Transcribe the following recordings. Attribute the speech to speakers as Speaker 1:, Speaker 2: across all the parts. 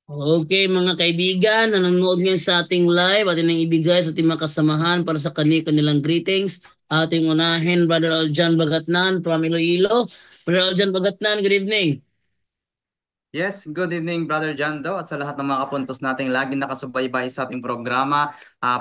Speaker 1: Okay, mga kaibigan, nanonood ngayon sa ating live, atin nang ibigay sa ating mga kasamahan para sa kanilang greetings. Ating unahin, Brother Aljan Bagatnan from Iloilo. Brother Aljan Bagatnan, good evening.
Speaker 2: Yes, good evening Brother Jando at sa lahat ng mga kapuntos nating laging nakasubaybay sa ating programa,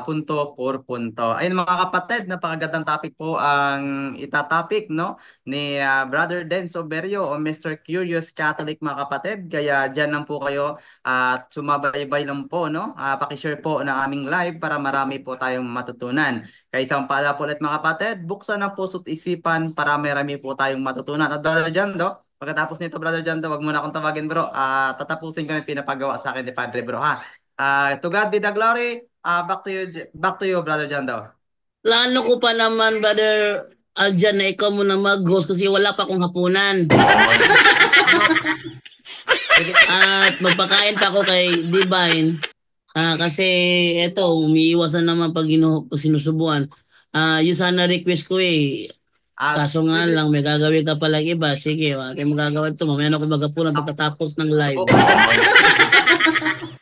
Speaker 2: Punto por Punto. Ayun mga kapatid, napakagandang topic po ang itatopic no ni Brother Denso Berrio o Mr. Curious Catholic mga kapatid. Kaya diyan lang po kayo at sumabaybay lang po no. Paki-share po ng aming live para marami po tayong matutunan. Kaya isang pala po ulit mga kapatid, buksan ang puso't isipan para marami po tayong matutunan. At Brother Jando, pagkatapos nito, Brother John, wag mo na akong tawagin, bro. Tatapusin ko na yung pinapagawa sa akin ni Padre, bro, ha? To God be the glory. Back to you, Brother John, daw.
Speaker 1: Plano ko pa naman, Brother Aljan, na ikaw muna mag-host kasi wala pa akong hapunan.
Speaker 2: Sige.
Speaker 1: At magpakain pa ako kay Divine. Kasi eto, umiiwas na naman pag sinusubuan. Yung sana request ko eh. Kaso nga
Speaker 2: Sige.
Speaker 1: lang, may gagawin ka palang iba. Sige, wala kayong magagawa ito. Mamaya na ako magapunan pagkatapos ng live.
Speaker 2: Subukan ko.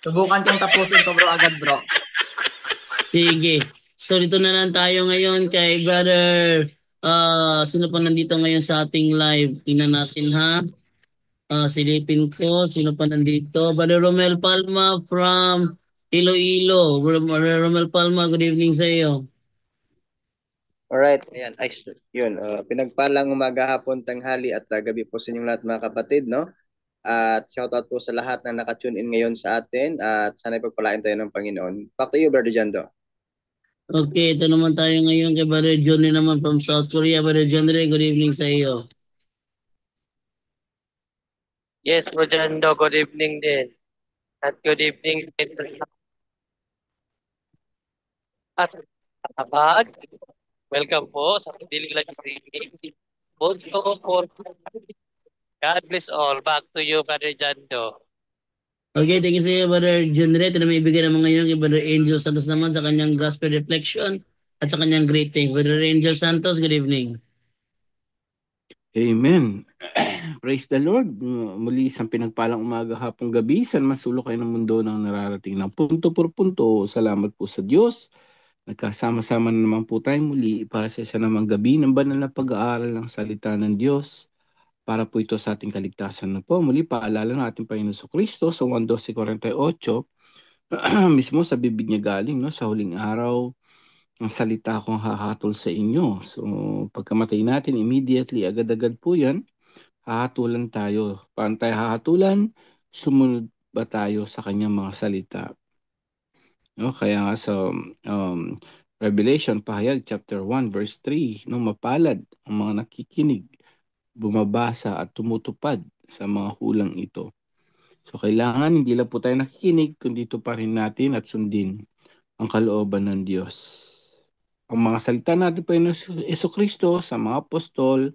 Speaker 2: Subukan kong tapusin to, bro, agad, bro.
Speaker 1: Sige. So, dito na lang tayo ngayon kay brother. Sino pa nandito ngayon sa ating live? Tingnan natin ha. Silipin ko. Sino pa nandito? Brother Romel Palma from Iloilo. Brother Romel Palma, good evening sa iyo.
Speaker 3: Alright, ayan, yun. Pinagpalang umaga, hapon, tanghali at gabi po sa inyong lahat mga kapatid, no? At shoutout po sa lahat na nakatune in ngayon sa atin at sana ipagpalain tayo ng Panginoon. Back to you, Brother Jando.
Speaker 1: Okay, ito naman tayo ngayon kay Brother Johnny naman from South Korea. Brother Johnny, good evening sa iyo.
Speaker 4: Yes, Rojando, good evening din. At good evening din. At abag, welcome po sa Pidiling Live Streaming. Punto for God bless all. Back to you, Brother Jando.
Speaker 1: Okay, thank you sa iyo, Brother Johnny. Ito na may ibigay naman ngayon kay Brother Angel Santos naman sa kanyang gospel reflection at sa kanyang greeting. Brother Angel Santos, good evening.
Speaker 5: Amen. Praise the Lord. Muli isang pinagpalang umaga, hapong gabi. Saan masulok kayo ng mundo ng nararating ng punto por punto. Salamat po sa Diyos. Nagkasama-sama na naman po tayo muli para sa isa namang gabi ng banal na pag-aaral ng salita ng Diyos. Para po ito sa ating kaligtasan na po. Muli paalala ng ating Panginoon Kristo sa 1:12:48 mismo sa bibig niya galing, no, sa huling araw ang salita kong hahatol sa inyo. So pagkamatay natin immediately, agad-agad po yan, hahatulan tayo. Paano tayo hahatulan? Sumunod ba tayo sa kanyang mga salita? No, kaya nga sa Revelation, pahayag chapter 1 verse 3, no, mapalad ang mga nakikinig, bumabasa at tumutupad sa mga hulang ito. So kailangan hindi lang po tayo nakikinig, kundi ito pa rin natin at sundin ang kalooban ng Diyos. Ang mga salita natin po ay Kristo sa mga apostol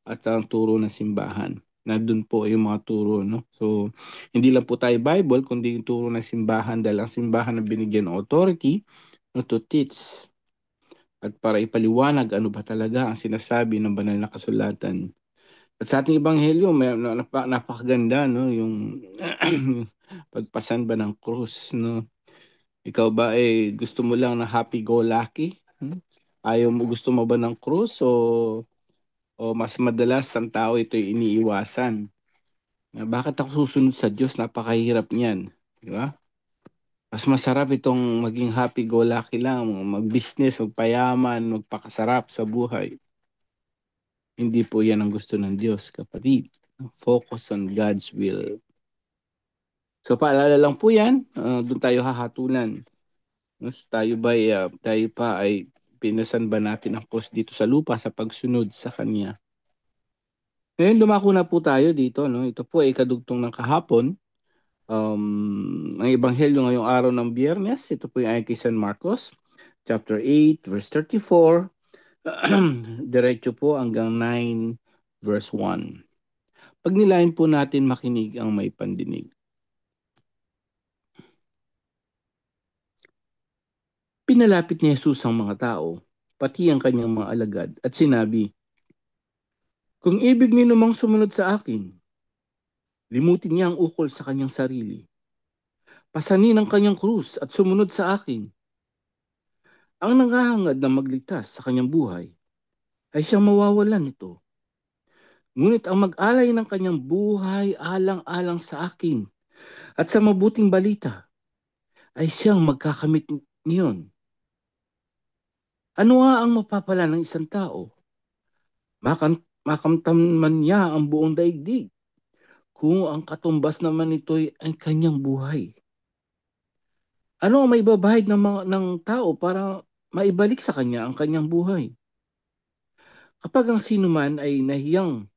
Speaker 5: at ang turo ng simbahan. Nandun po yung mga turo, no? So, hindi lang po tayo Bible, kundi yung turo ng simbahan dahil ang simbahan na binigyan ng authority, no, to teach at para ipaliwanag ano ba talaga ang sinasabi ng banal na kasulatan. At sa ating ebanghelyo, may napakaganda, no, yung pagpasan ba ng krus, no? Ikaw ba gusto mo lang na happy go lucky? Ayaw mo, gusto mo ba ng krus o mas madalas ang tao ito'y iniiwasan? Bakit ako susunod sa Diyos? Napakahirap niyan. Di ba? Mas masarap itong maging happy-go-lucky lang, mag-business, magpayaman, magpakasarap sa buhay. Hindi po yan ang gusto ng Diyos, kapatid. Focus on God's will. So paalala lang po yan, doon tayo hahatulan. Tayo pa ay pinasan ba natin ang cross dito sa lupa sa pagsunod sa Kanya? Ngayon dumako na po tayo dito, no? Ito po ay kadugtong ng kahapon. Ang ebanghelyo ngayong araw ng Biyernes, ito po ay kay San Marcos, chapter 8, verse 34, diretso po hanggang 9, verse 1. Pagnilayan po natin makinig ang may pandinig. Pinalapit ni Jesus ang mga tao, pati ang kanyang mga alagad, at sinabi, "Kung ibig niyo namang sumunod sa akin, limutin niya ang ukol sa kanyang sarili. pasanin ang kanyang krus at sumunod sa akin. Ang nanghahangad na magligtas sa kanyang buhay ay siyang mawawalan nito. Ngunit ang mag-alay ng kanyang buhay alang-alang sa akin at sa mabuting balita ay siyang magkakamit niyon. Ano nga ang mapapala ng isang tao? Makamtan man niya ang buong daigdig kung ang katumbas naman nito'y ay kanyang buhay. Ano ang maibabahid ng tao para maibalik sa kanya ang kanyang buhay? Kapag ang sino man ay nahiyang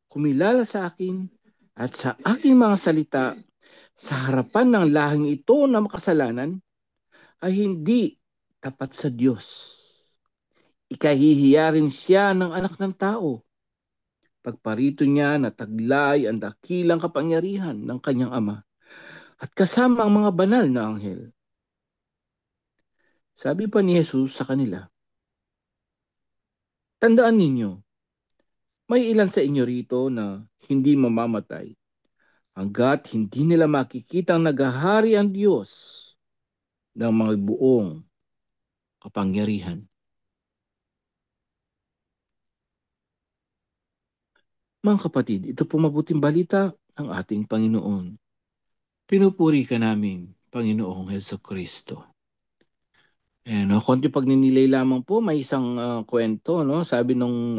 Speaker 5: kumilala sa akin at sa aking mga salita sa harapan ng lahing ito na makasalanan, ay hindi tapat sa Diyos. Ikahihiya rin siya ng anak ng tao. Pagparito niya na taglay ang dakilang kapangyarihan ng kanyang ama at kasama ang mga banal na anghel. Sabi pa ni Jesus sa kanila, tandaan ninyo, may ilan sa inyo rito na hindi mamamatay hanggat hindi nila makikitang naghahari ang Diyos ng mga buong kapangyarihan. Mga kapatid, ito po mabuting balita ng ating Panginoon. Pinupuri ka namin, Panginoong Hesukristo. Konti pagninilay lamang po, may isang kwento, no? Sabi nung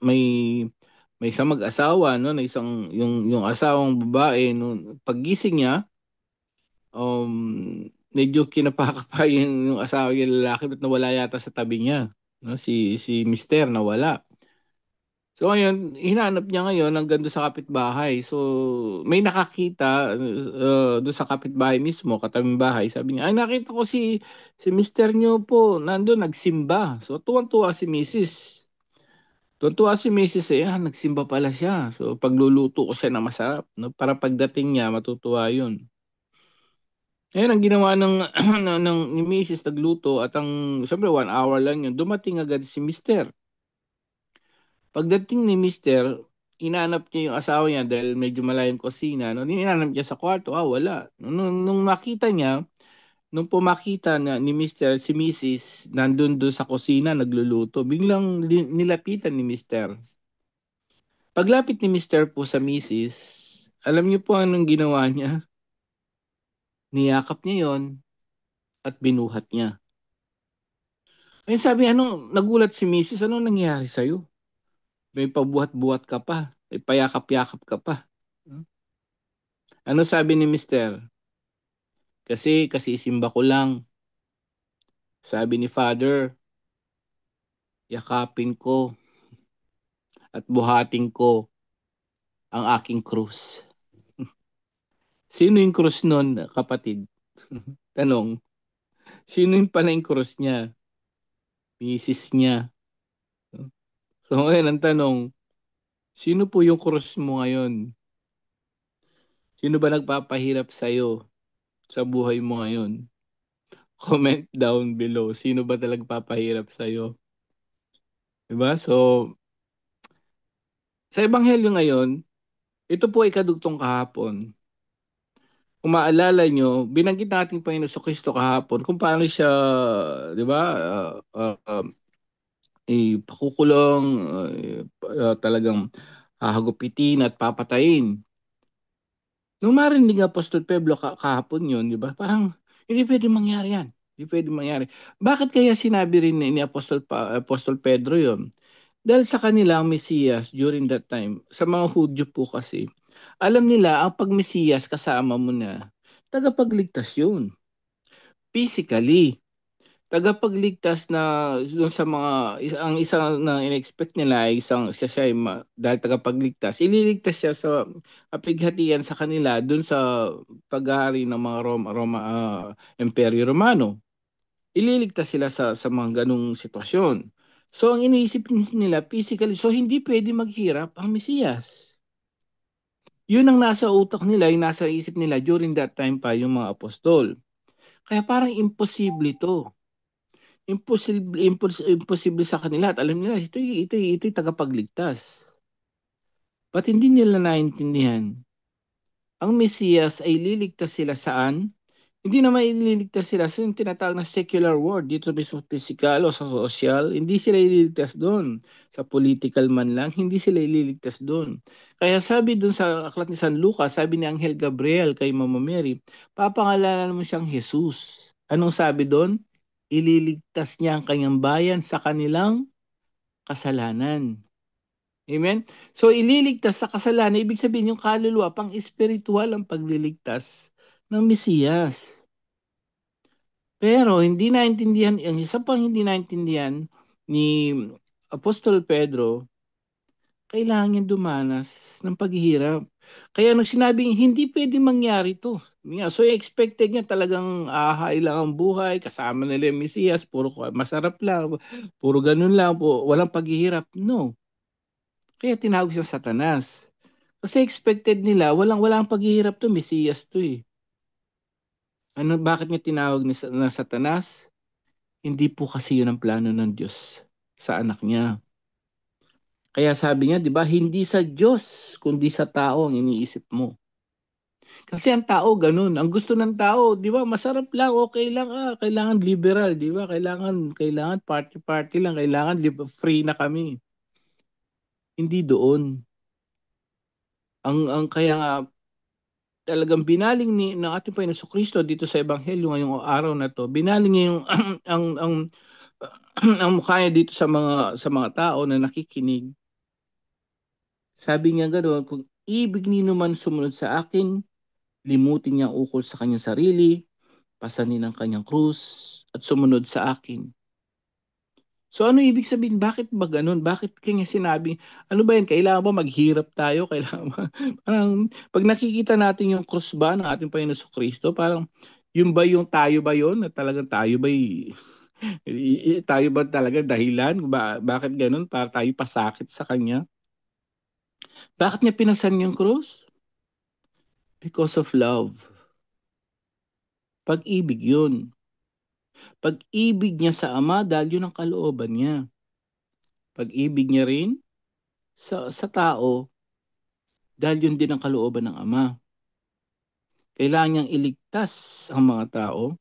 Speaker 5: may isang mag-asawa, no, na isang yung asawang babae no, paggising niya, medyo kinapakapa yung asawa yung lalaki at nawala yata sa tabi niya, no? Si Mister nawala. So ngayon, hinanap niya ngayon hanggang doon sa kapitbahay. So may nakakita doon sa kapitbahay mismo, katabing bahay. Sabi niya, ay nakita ko si Mister niyo po, nandun nagsimba. So tuwan-tuwa si Mrs. Tuwan-tuwa si Mrs. Nagsimba pala siya. So pagluluto ko siya na masarap. No? Para pagdating niya, matutuwa yun. Ngayon, ang ginawa ni Mrs. nagluto at siyempre 1 hour lang yun, dumating agad si Mister. Pagdating ni Mister, inanap niya yung asawa niya dahil medyo malayong kusina. No? Inanap niya sa kwarto, wala. Nung makita niya, nung pumakita na ni Mister, si Mrs. nandun doon sa kusina, nagluluto, biglang nilapitan ni Mister. Paglapit ni Mister po sa Mrs., alam niyo po anong ginawa niya? Niyakap niya yon at binuhat niya. Ayun sabi, nagulat si Mrs., anong nangyari sa'yo? May pabuhat-buhat ka pa. May payakap-yakap ka pa. Ano sabi ni Mister? Kasi simba ko lang. Sabi ni Father, yakapin ko at buhatin ko ang aking krus. Sino yung krus nun, kapatid? Tanong. Sino yung pala yung krus niya? Misis niya. So ngayon ang tanong, sino po yung krus mo ngayon? Sino ba nagpapahirap sa'yo sa buhay mo ngayon? Comment down below. Sino ba talagang papahirap sa'yo? Diba? So, sa Ebanghelyo ngayon, ito po ay kadugtong kahapon. Kung maalala nyo, binanggit natin Panginoon sa Kristo kahapon kung paano siya, di ba, pakukulong, talagang hahagupitin at papatayin. Nung marinig ng Apostol Pedro kahapon yun, di ba, parang hindi pwede mangyari yan. Hindi pwede mangyari. Bakit kaya sinabi rin ni Apostol Pedro yun? Dahil sa kanila ang Mesiyas during that time, sa mga Hudyo po kasi, alam nila ang pag-Mesiyas kasama mo na, tagapagligtas yun. Physically, tagapagligtas na dun sa mga, ang isang na in-expect nila ay siya ay dahil tagapagligtas, ililigtas siya sa kapighatian sa kanila dun sa paghahari ng mga Imperyo Romano. Ililigtas sila sa mga ganung sitwasyon. So, ang iniisip nila physically, so hindi pwede maghirap ang Mesiyas. Yun ang nasa utak nila, yung nasa isip nila during that time pa yung mga apostol. Kaya parang imposible to. Imposible sa kanila at alam nila, ito'y tagapagligtas. Ba't hindi nila naintindihan? ang Mesiyas ay liligtas sila saan? Hindi naman ililigtas sila sa yung tinatawag na secular world, dito sa physical o sa social, hindi sila ililigtas doon. Sa political man lang, hindi sila ililigtas doon. Kaya sabi doon sa aklat ni San Lucas, sabi ni Anghel Gabriel kay Mama Mary, papangalanan mo siyang Jesus. Anong sabi doon? Ililigtas niya ang kanyang bayan sa kanilang kasalanan. Amen? So ililigtas sa kasalanan, ibig sabihin yung kaluluwa, pang espiritual ang pagliligtas ng Mesiyas. Pero hindi naintindihan, ang isa pang hindi naintindihan ni Apostol Pedro, kailangan niya dumanas ng paghihirap. Kaya nung sinabing hindi pwede mangyari to. So expected niya talagang ahai lang ang buhay, kasama nila yung Mesiyas, puro masarap lang, puro ganun lang, walang paghihirap. No. Kaya tinawag siya Satanas. Kasi expected nila, walang paghihirap to, Mesiyas to eh. Bakit niya tinawag na Satanas? Hindi po kasi yun ang plano ng Diyos sa anak niya. Kaya sabi niya, di ba, hindi sa Diyos, kundi sa tao ang iniisip mo. Kasi ang tao ganun. Ang gusto ng tao, di ba, masarap lang, okay lang, kailangan liberal, di ba? Kailangan party lang, kailangan free na kami. Hindi doon. Ang kaya nga, talagang binaling ng ating Panginoon Jesucristo dito sa Ebanghelyo ngayong araw na to, binaling niya yung ang mukha niya dito sa mga tao na nakikinig. Sabi niya gano'n, kung ibig niyo man sumunod sa akin, limutin niya ang ukol sa kanyang sarili, pasanin ang kanyang krus, at sumunod sa akin. So ano ibig sabihin? Bakit ba ganun? Bakit kanya sinabi, ano ba yan? Kailangan ba maghirap tayo? Kailangan ba? Parang pag nakikita natin yung krus ba ng ating Panginoon Jesucristo, parang yun ba yung tayo ba yun? Na talagang tayo ba tayo ba talaga dahilan? Bakit ganun? Para tayo pasakit sa kanya? Bakit niya pinasan yung krus? Because of love. Pag-ibig yun. Pag-ibig niya sa Ama dahil yun ang kalooban niya. Pag-ibig niya rin sa tao dahil yun din ang kalooban ng Ama. Kailangan niyang iligtas ang mga tao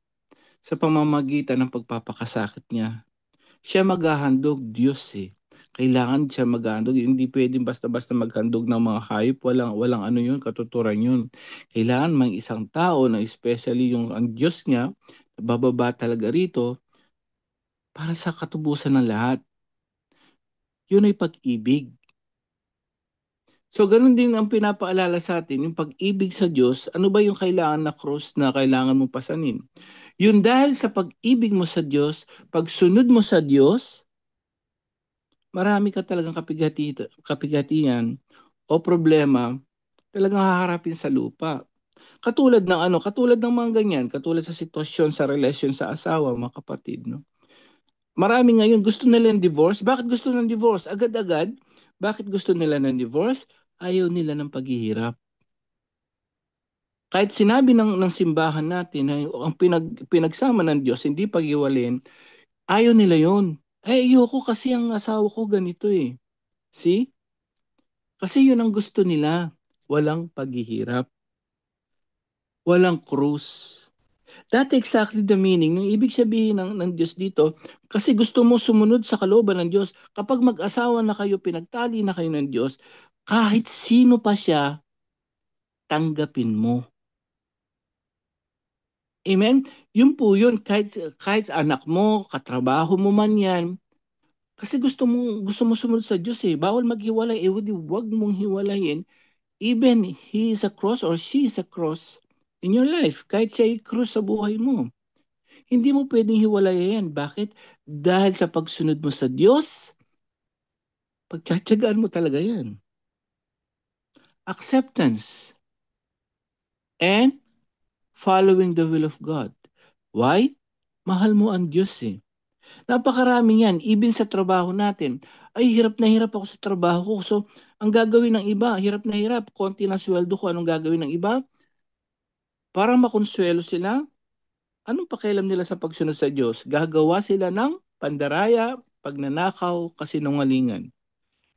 Speaker 5: sa pamamagitan ng pagpapakasakit niya. Siya maghahandog, Diyos eh. Kailangan siya maghahandog. Hindi pwedeng basta-basta maghandog ng mga hayop. Walang ano yun, katuturan yun. Kailangan mang isang tao na especially yung ang Diyos niya, bababa talaga rito para sa katubusan ng lahat. Yun ay pag-ibig. So, ganun din ang pinapaalala sa atin, yung pag-ibig sa Diyos, ano ba yung kailangan na cross na kailangan mo pasanin? Yun dahil sa pag-ibig mo sa Diyos, pagsunod mo sa Diyos, marami ka talagang kapigatian o problema talagang haharapin sa lupa. Katulad ng mga ganyan, katulad sa sitwasyon sa relasyon sa asawa, mga kapatid, no? Marami ngayon gusto nila ng divorce. Bakit gusto ng divorce? Agad-agad. Bakit gusto nila ng divorce? Ayaw nila ng paghihirap. Kahit sinabi ng simbahan natin na ang pinagsama ng Diyos, hindi paghiwalin, ayaw nila yon. Ayoko kasi ang asawa ko ganito eh. See? Kasi yun ang gusto nila. Walang paghihirap. Walang krus. That exactly the meaning. Yung ibig sabihin ng Diyos dito, kasi gusto mo sumunod sa kalooban ng Diyos. Kapag mag-asawa na kayo, pinagtali na kayo ng Diyos, kahit sino pa siya, tanggapin mo. Amen? Yun po yun, kahit anak mo, katrabaho mo man yan, kasi gusto mo sumunod sa Diyos eh. Bawal maghiwalay. Wag mong hiwalayin. Even he is a cross or she is a cross in your life. Kahit siya ay cross sa buhay mo. Hindi mo pwedeng hiwalayan. Bakit? Dahil sa pagsunod mo sa Diyos, pagtsatsagaan mo talaga yan. Acceptance and following the will of God. Why? Mahal mo ang Diyos eh. Napakarami yan. Even sa trabaho natin. Ay, hirap na hirap ako sa trabaho ko. So, ang gagawin ng iba, hirap na hirap. Konti na sweldo ko. Anong gagawin ng iba? Para makonsuelo sila, anong pakialam nila sa pagsunod sa Diyos? Gagawa sila ng pandaraya, pagnanakaw, kasinungalingan.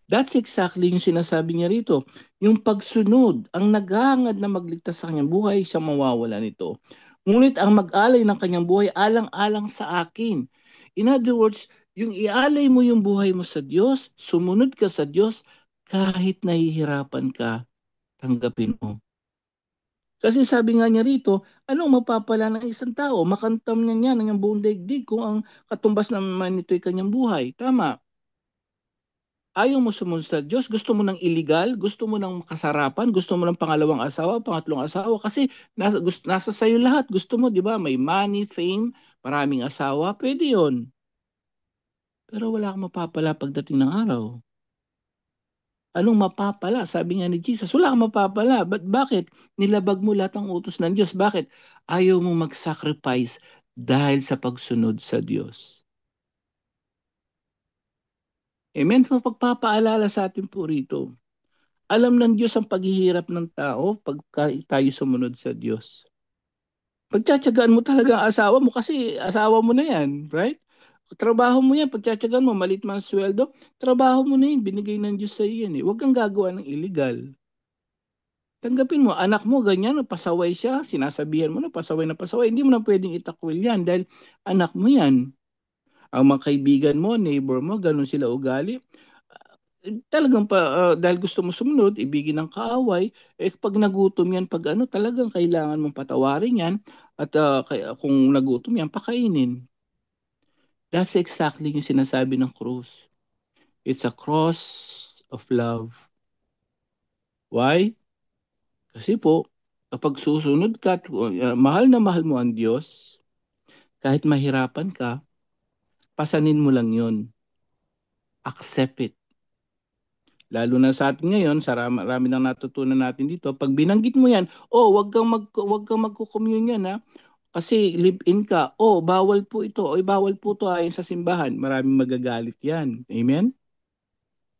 Speaker 5: That's exactly yung sinasabi niya rito. Yung pagsunod, ang naghahangad na magligtas sa kanyang buhay, siya mawawala nito. Ngunit ang mag-alay ng kanyang buhay, alang-alang sa akin. In other words, yung ialay mo yung buhay mo sa Diyos, sumunod ka sa Diyos, kahit nahihirapan ka, tanggapin mo. Kasi sabi nga niya rito, anong mapapala ng isang tao? Makantam niya ng iyang buong daigdig kung ang katumbas naman nito'y kanyang buhay. Tama. Ayaw mo sumunod sa Diyos, gusto mo ng illegal, gusto mo ng kasarapan, gusto mo ng pangalawang asawa, pangatlong asawa, kasi nasa sayo lahat. Gusto mo, di ba? May money, fame, maraming asawa, pwede yon. Pero wala kang mapapala pagdating ng araw. Anong mapapala? Sabi nga ni Jesus, wala kang mapapala. Bakit? Nilabag mo lahat ng utos ng Diyos. Bakit? Ayaw mo mag-sacrifice dahil sa pagsunod sa Diyos. Amen? So, pagpapaalala sa atin po rito. Alam ng Diyos ang paghihirap ng tao pagka tayo sumunod sa Diyos. Pagtsatsagaan mo talaga ang asawa mo kasi asawa mo na yan, right? Trabaho mo yan, pagtsatsagaan mo, malit man sweldo, trabaho mo na yan, binigay ng Diyos sa iyo yan. Huwag kang gagawa ng illegal. Tanggapin mo, anak mo ganyan, pasaway siya, sinasabihan mo na pasaway, hindi mo na pwedeng itakwil yan dahil anak mo yan. Ang mga kaibigan mo, neighbor mo, ganun sila ugali. Talagang dahil gusto mo sumunod, ibigin ng kaaway, pag nagutom yan, talagang kailangan mong patawarin yan at kung nagutom yan, pakainin. That's exactly yung sinasabi ng cross. It's a cross of love. Why? Kasi po, kapag susunod ka, mahal na mahal mo ang Diyos, kahit mahirapan ka, pasanin mo lang yun. Accept it. Lalo na sa atin ngayon, sa marami nang natutunan natin dito, pag binanggit mo yan, wag kang magko-commune yan, ha? Kasi live-in ka, bawal po ito, bawal po ito ayon sa simbahan. Maraming magagalit yan. Amen?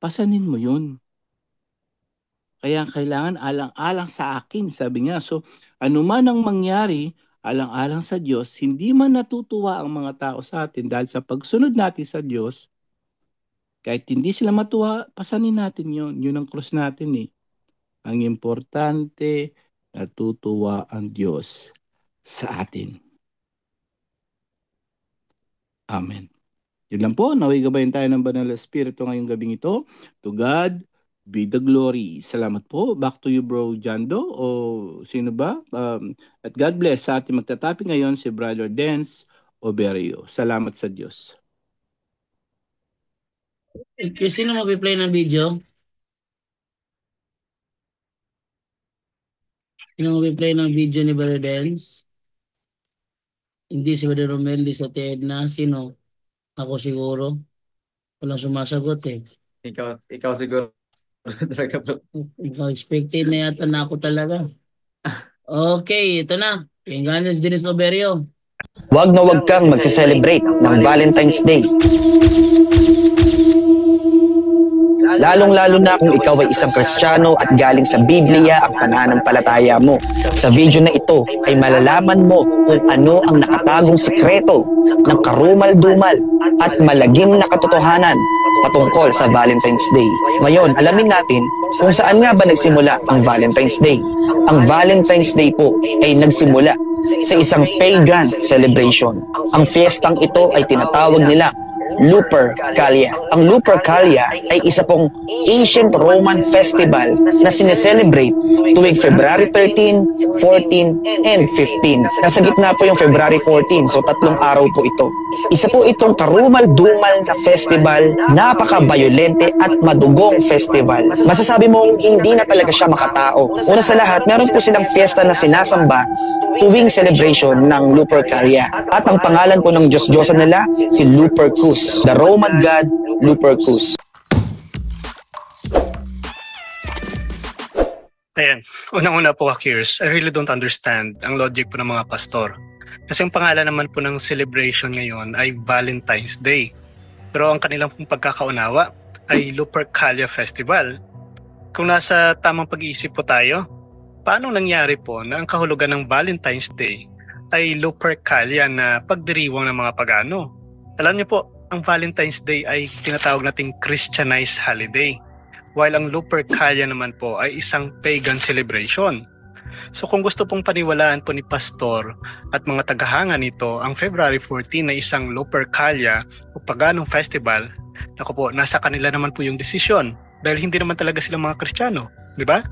Speaker 5: Pasanin mo yun. Kaya kailangan alang-alang sa akin, sabi nga. So, anuman ang mangyari, alang-alang sa Diyos, hindi man natutuwa ang mga tao sa atin dahil sa pagsunod natin sa Diyos, kahit hindi sila matuwa, pasanin natin yun. Yun ang cross natin eh. Ang importante, natutuwa ang Diyos sa atin. Amen. Yun lang po, naway gabayan tayo ng Banal na Espiritu ngayong gabing ito. To God be the glory. Salamat po. Back to you, Bro Jando. O sino ba? At God bless sa ating magtatapi ngayon si Brother Dance Oberio. Salamat sa Diyos.
Speaker 1: Sino mag-play ng video? Sino mag-play ng video ni Brother Dance? Hindi si Brother Romel, hindi sa Edna. Sino? Ako siguro. Walang sumasagot eh.
Speaker 2: Ikaw siguro talaga, bro.
Speaker 1: Ikaw expected na yata na ako talaga. Okay, ito na. Pinganes Dennis Oberio.
Speaker 6: Huwag na huwag kang magse-celebrate ng Valentine's Day. Lalong-lalo na kung ikaw ay isang Kristiyano at galing sa Biblia ang pananampalataya mo. Sa video na ito ay malalaman mo kung ano ang nakatagong sikreto ng karumal-dumal at malagim na katotohanan patungkol sa Valentine's Day. Ngayon, alamin natin kung saan nga ba nagsimula ang Valentine's Day. Ang Valentine's Day po ay nagsimula sa isang pagan celebration. Ang fiestang ito ay tinatawag nila Lupercalia. Ang Lupercalia ay isa pong ancient Roman festival na sineselebrate tuwing February 13, 14, and 15. Nasa gitna po yung February 14, so 3 araw po ito. Isa po itong karumal-dumal na festival, napaka-violente at madugong festival. Masasabi mong hindi na talaga siya makatao. Una sa lahat, meron po silang fiesta na sinasamba tuwing celebration ng Lupercalia. At ang pangalan po ng Diyos-Diyosan nila, si Lupercus, the Roman god Lupercus.
Speaker 7: Ayan, unang-una po, Akirs, I really don't understand ang logic po ng mga pastor. Kasi ang pangalan naman po ng celebration ngayon ay Valentine's Day. Pero ang kanilang pong pagkakaunawa ay Lupercalia Festival. Kung nasa tamang pag-iisip po tayo, paano nangyari po na ang kahulugan ng Valentine's Day ay Lupercalia na pagdiriwang ng mga pagano? Alam niyo po, ang Valentine's Day ay tinatawag nating Christianized holiday. while ang Lupercalia naman po ay isang pagan celebration. So kung gusto pong paniwalaan po ni Pastor at mga tagahanga nito ang February 14 na isang Lupercalia o paganong festival, naku po, nasa kanila naman po yung desisyon dahil hindi naman talaga sila mga Kristiyano, di ba?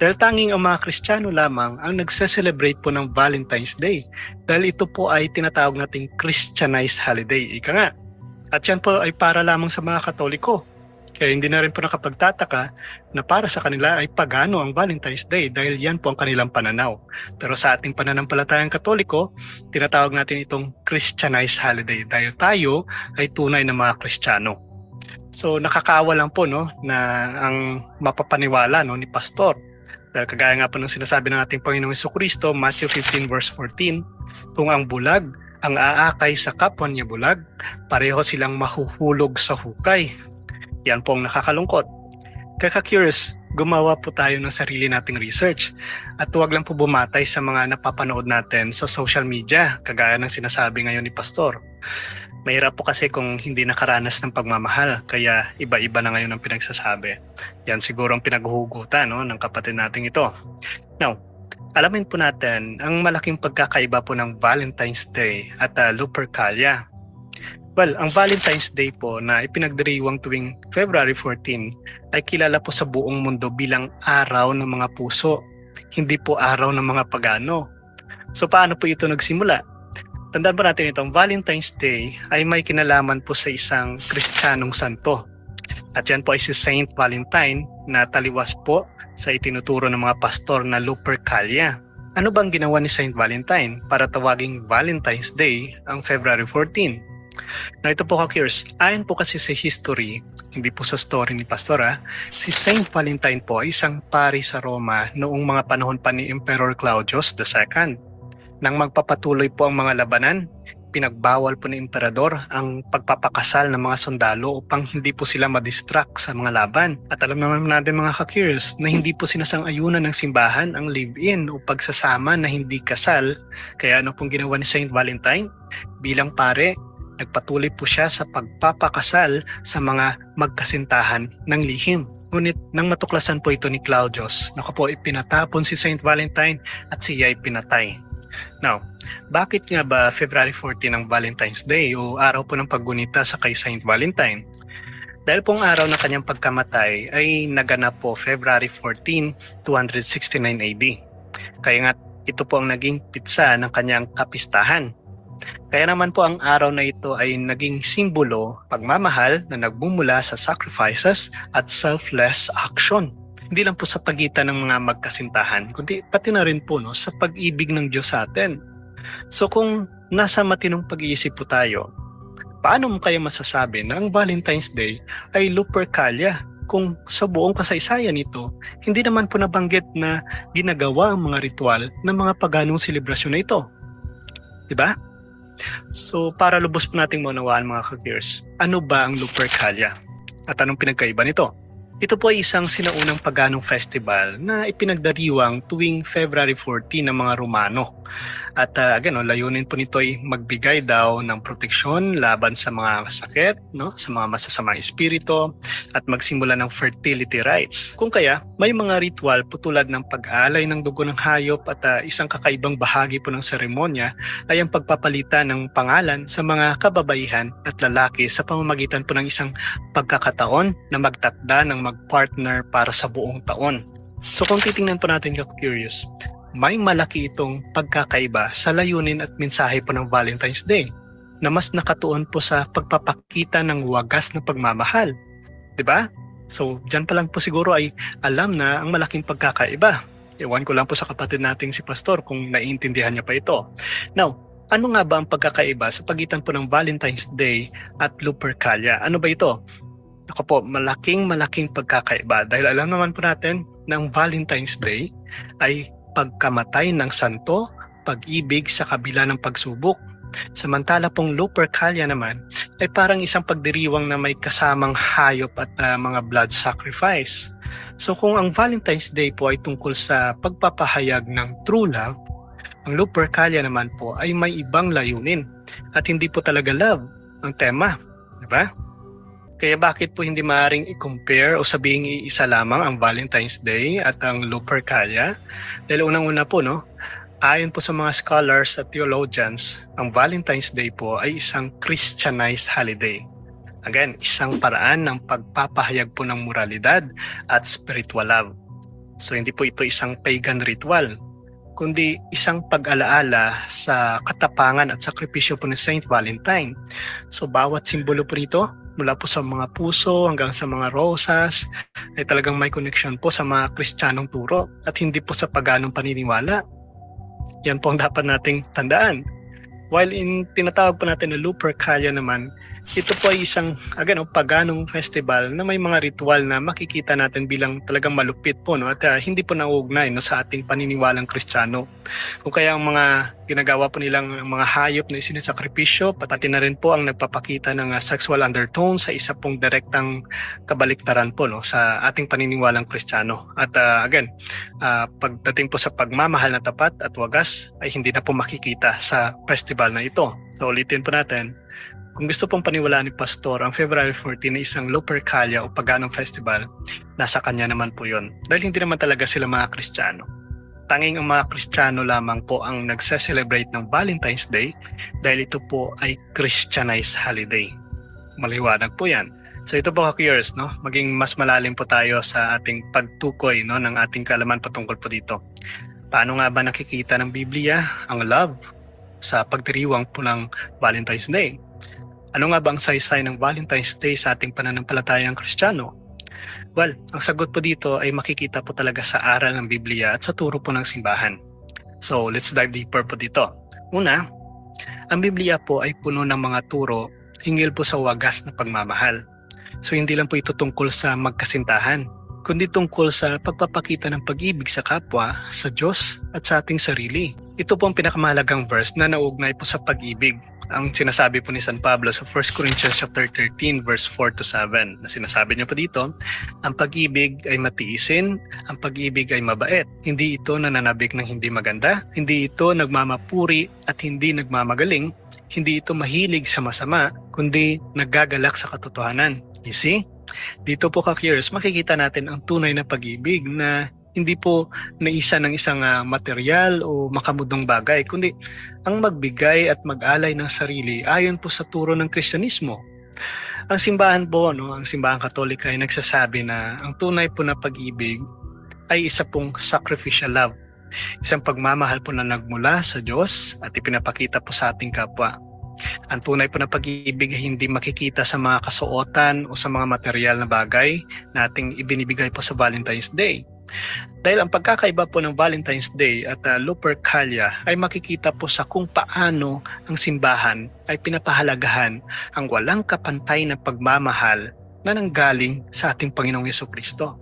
Speaker 7: Dahil tanging ang mga Kristiyano lamang ang nagse-celebrate po ng Valentine's Day dahil ito po ay tinatawag nating Christianized holiday, ika nga. At yan po ay para lamang sa mga Katoliko. Kaya hindi na rin po nakapagtataka na para sa kanila ay pagano ang Valentine's Day dahil yan po ang kanilang pananaw. Pero sa ating pananampalatayang Katoliko, tinatawag natin itong Christianized holiday dahil tayo ay tunay na mga Kristiyano. So nakakaawa lang po na ang mapapaniwala ni Pastor. Dahil kagaya nga po ng sinasabi ng ating Panginoong Jesucristo, Matthew 15 verse 14, kung ang bulag ang aakay sa kapwa niya bulag, pareho silang mahuhulog sa hukay. Yan po ang nakakalungkot. Kaya ka-curious, gumawa po tayo ng sarili nating research at huwag lang po bumatay sa mga napapanood natin sa social media, kagaya ng sinasabi ngayon ni Pastor. Mahirap po kasi kung hindi nakaranas ng pagmamahal, kaya iba-iba na ngayon ang pinagsasabi. Yan siguro ang pinaghuhugutan ng kapatid nating ito. Now, alamin po natin ang malaking pagkakaiba po ng Valentine's Day at Lupercalia. Well, ang Valentine's Day po na ipinagdiriwang tuwing February 14 ay kilala po sa buong mundo bilang araw ng mga puso, hindi po araw ng mga pagano. So paano po ito nagsimula? Tandaan po natin itong Valentine's Day ay may kinalaman po sa isang Kristiyanong santo. At yan po ay si Saint Valentine na taliwas po sa itinuturo ng mga pastor na Lupercalia. Ano bang ginawa ni Saint Valentine para tawaging Valentine's Day ang February 14? Na ito po ka-curious, ayon po kasi sa history, hindi po sa story ni Pastor, si Saint Valentine po ay isang pari sa Roma noong mga panahon pa ni Emperor Claudius II. Nang magpapatuloy po ang mga labanan, pinagbawal po ni Emperador ang pagpapakasal ng mga sundalo upang hindi po sila madistract sa mga laban. At alam naman natin mga ka-curious na hindi po sinasang-ayunan ng simbahan ang live-in o pagsasama na hindi kasal. Kaya ano pong ginawa ni Saint Valentine? Bilang pare, nagpatuloy po siya sa pagpapakasal sa mga magkasintahan ng lihim. Ngunit nang matuklasan po ito ni Claudius, naku po, ipinatapon si Saint Valentine at siya ay pinatay. Now, bakit nga ba February 14 ang Valentine's Day o araw po ng paggunita sa kay Saint Valentine? Dahil pong araw ng kanyang pagkamatay ay naganap po February 14, 269 AD. Kaya nga ito po ang naging pitsa ng kanyang kapistahan. Kaya naman po ang araw na ito ay naging simbolo pagmamahal na nagbumula sa sacrifices at selfless action. Hindi lang po sa pagitan ng mga magkasintahan, kundi pati na rin po sa pag-ibig ng Diyos sa atin. So kung nasa matinong pag-iisip po tayo, paano mo kaya masasabi na ang Valentine's Day ay Lupercalia kung sa buong kasaysayan nito, hindi naman po nabanggit na ginagawa ang mga ritual ng mga paganong selebrasyon na ito? Diba? So para lubos po nating maunawaan mga ka-gears, ano ba ang Lupercalia? At anong pinagkaiba nito? Ito po ay isang sinaunang paganong festival na ipinagdiriwang tuwing February 14 ng mga Romano. At layunin po nito ay magbigay daw ng proteksyon laban sa mga sakit, sa mga masasamang espiritu, at magsimula ng fertility rites. Kung kaya, may mga ritual po tulad ng pag-alay ng dugo ng hayop at isang kakaibang bahagi po ng seremonya ay ang pagpapalitan ng pangalan sa mga kababaihan at lalaki sa pamamagitan po ng isang pagkakataon na magtatda ng mag-partner para sa buong taon. So kung titingnan po natin ka-curious, may malaki itong pagkakaiba sa layunin at mensahe po ng Valentine's Day na mas nakatuon po sa pagpapakita ng wagas na pagmamahal. Diba? So, dyan pa lang po siguro ay alam na ang malaking pagkakaiba. Ewan ko lang po sa kapatid nating si Pastor kung naiintindihan niya pa ito. Now, ano nga ba ang pagkakaiba sa pagitan po ng Valentine's Day at Lupercalia? Ano ba ito? Ako po, malaking pagkakaiba dahil alam naman po natin na ang Valentine's Day ay pagkamatay ng santo, pag-ibig sa kabila ng pagsubok. Samantala pong Lupercalia naman ay parang isang pagdiriwang na may kasamang hayop at mga blood sacrifice. So kung ang Valentine's Day po ay tungkol sa pagpapahayag ng true love, ang Lupercalia naman po ay may ibang layunin at hindi po talaga love ang tema. Diba? Kaya bakit po hindi maaaring i-compare o sabihing iisa lamang ang Valentine's Day at ang Lupercalia? Dahil unang-una po, no, ayon po sa mga scholars at theologians, ang Valentine's Day po ay isang Christianized holiday. Again, isang paraan ng pagpapahayag po ng moralidad at spiritual love. So hindi po ito isang pagan ritual, kundi isang pag-alaala sa katapangan at sakripisyo po ni Saint Valentine. So bawat simbolo po rito, mula po sa mga puso hanggang sa mga rosas, ay talagang may connection po sa mga Kristiyanong turo at hindi po sa paganong paniniwala. Yan po ang dapat nating tandaan. While in tinatawag po natin na Lupercalia naman, ito po ay isang paganong festival na may mga ritual na makikita natin bilang talagang malupit po, no? At hindi po nauugnay, no, sa ating paniniwalang Kristiyano. Kung kaya ang mga ginagawa po nilang mga hayop na isinisakripisyo, pati na rin po ang nagpapakita ng sexual undertone sa isa pong direktang kabaliktaran po, no, sa ating paniniwalang Kristiyano. At pagdating po sa pagmamahal na tapat at wagas ay hindi na po makikita sa festival na ito. So ulitin po natin, kung gusto pong paniwalaan ni Pastor ang February 14 na isang Lupercalia o paganong festival, nasa kanya naman po yun. Dahil hindi naman talaga sila mga Kristiyano. Tanging ang mga Kristiyano lamang po ang nagse-celebrate ng Valentine's Day dahil ito po ay Christianized holiday. Maliwanag po yan. So ito po ka-curious, no? Maging mas malalim po tayo sa ating pagtukoy, no, ng ating kaalaman patungkol po dito. Paano nga ba nakikita ng Biblia ang love sa pagdiriwang po ng Valentine's Day? Ano nga ba ang saysay ng Valentine's Day sa ating pananampalatayang Kristiyano? Well, ang sagot po dito ay makikita po talaga sa aral ng Biblia at sa turo po ng simbahan. So, let's dive deeper po dito. Una, ang Biblia po ay puno ng mga turo hinggil po sa wagas na pagmamahal. So, hindi lang po ito tungkol sa magkasintahan, kundi tungkol sa pagpapakita ng pag-ibig sa kapwa, sa Diyos at sa ating sarili. Ito po ang pinakamahalagang verse na nauugnay po sa pag-ibig. Ang sinasabi po ni San Pablo sa 1 Corinthians chapter 13 verse 4 to 7 na sinasabi niya po dito, ang pag-ibig ay matiisin, ang pag-ibig ay mabait. Hindi ito nananabik ng hindi maganda, hindi ito nagmamapuri at hindi nagmamagaling, hindi ito mahilig sa masama, kundi naggagalak sa katotohanan. You see? Dito po ka-curious, makikita natin ang tunay na pag-ibig na hindi po naisa ng isang material o makamudong bagay, kundi ang magbigay at mag-alay ng sarili ayon po sa turo ng Kristyanismo. Ang simbahan po, no, ang simbahang Katolika ay nagsasabi na ang tunay po na pag-ibig ay isa pong sacrificial love. Isang pagmamahal po na nagmula sa Diyos at ipinapakita po sa ating kapwa. Ang tunay po na pag-ibig ay hindi makikita sa mga kasuotan o sa mga material na bagay na ating ibinibigay po sa Valentine's Day. Dahil ang pagkakaiba po ng Valentine's Day at Lupercalia ay makikita po sa kung paano ang simbahan ay pinapahalagahan ang walang kapantay na pagmamahal na nanggaling sa ating Panginoong Jesucristo.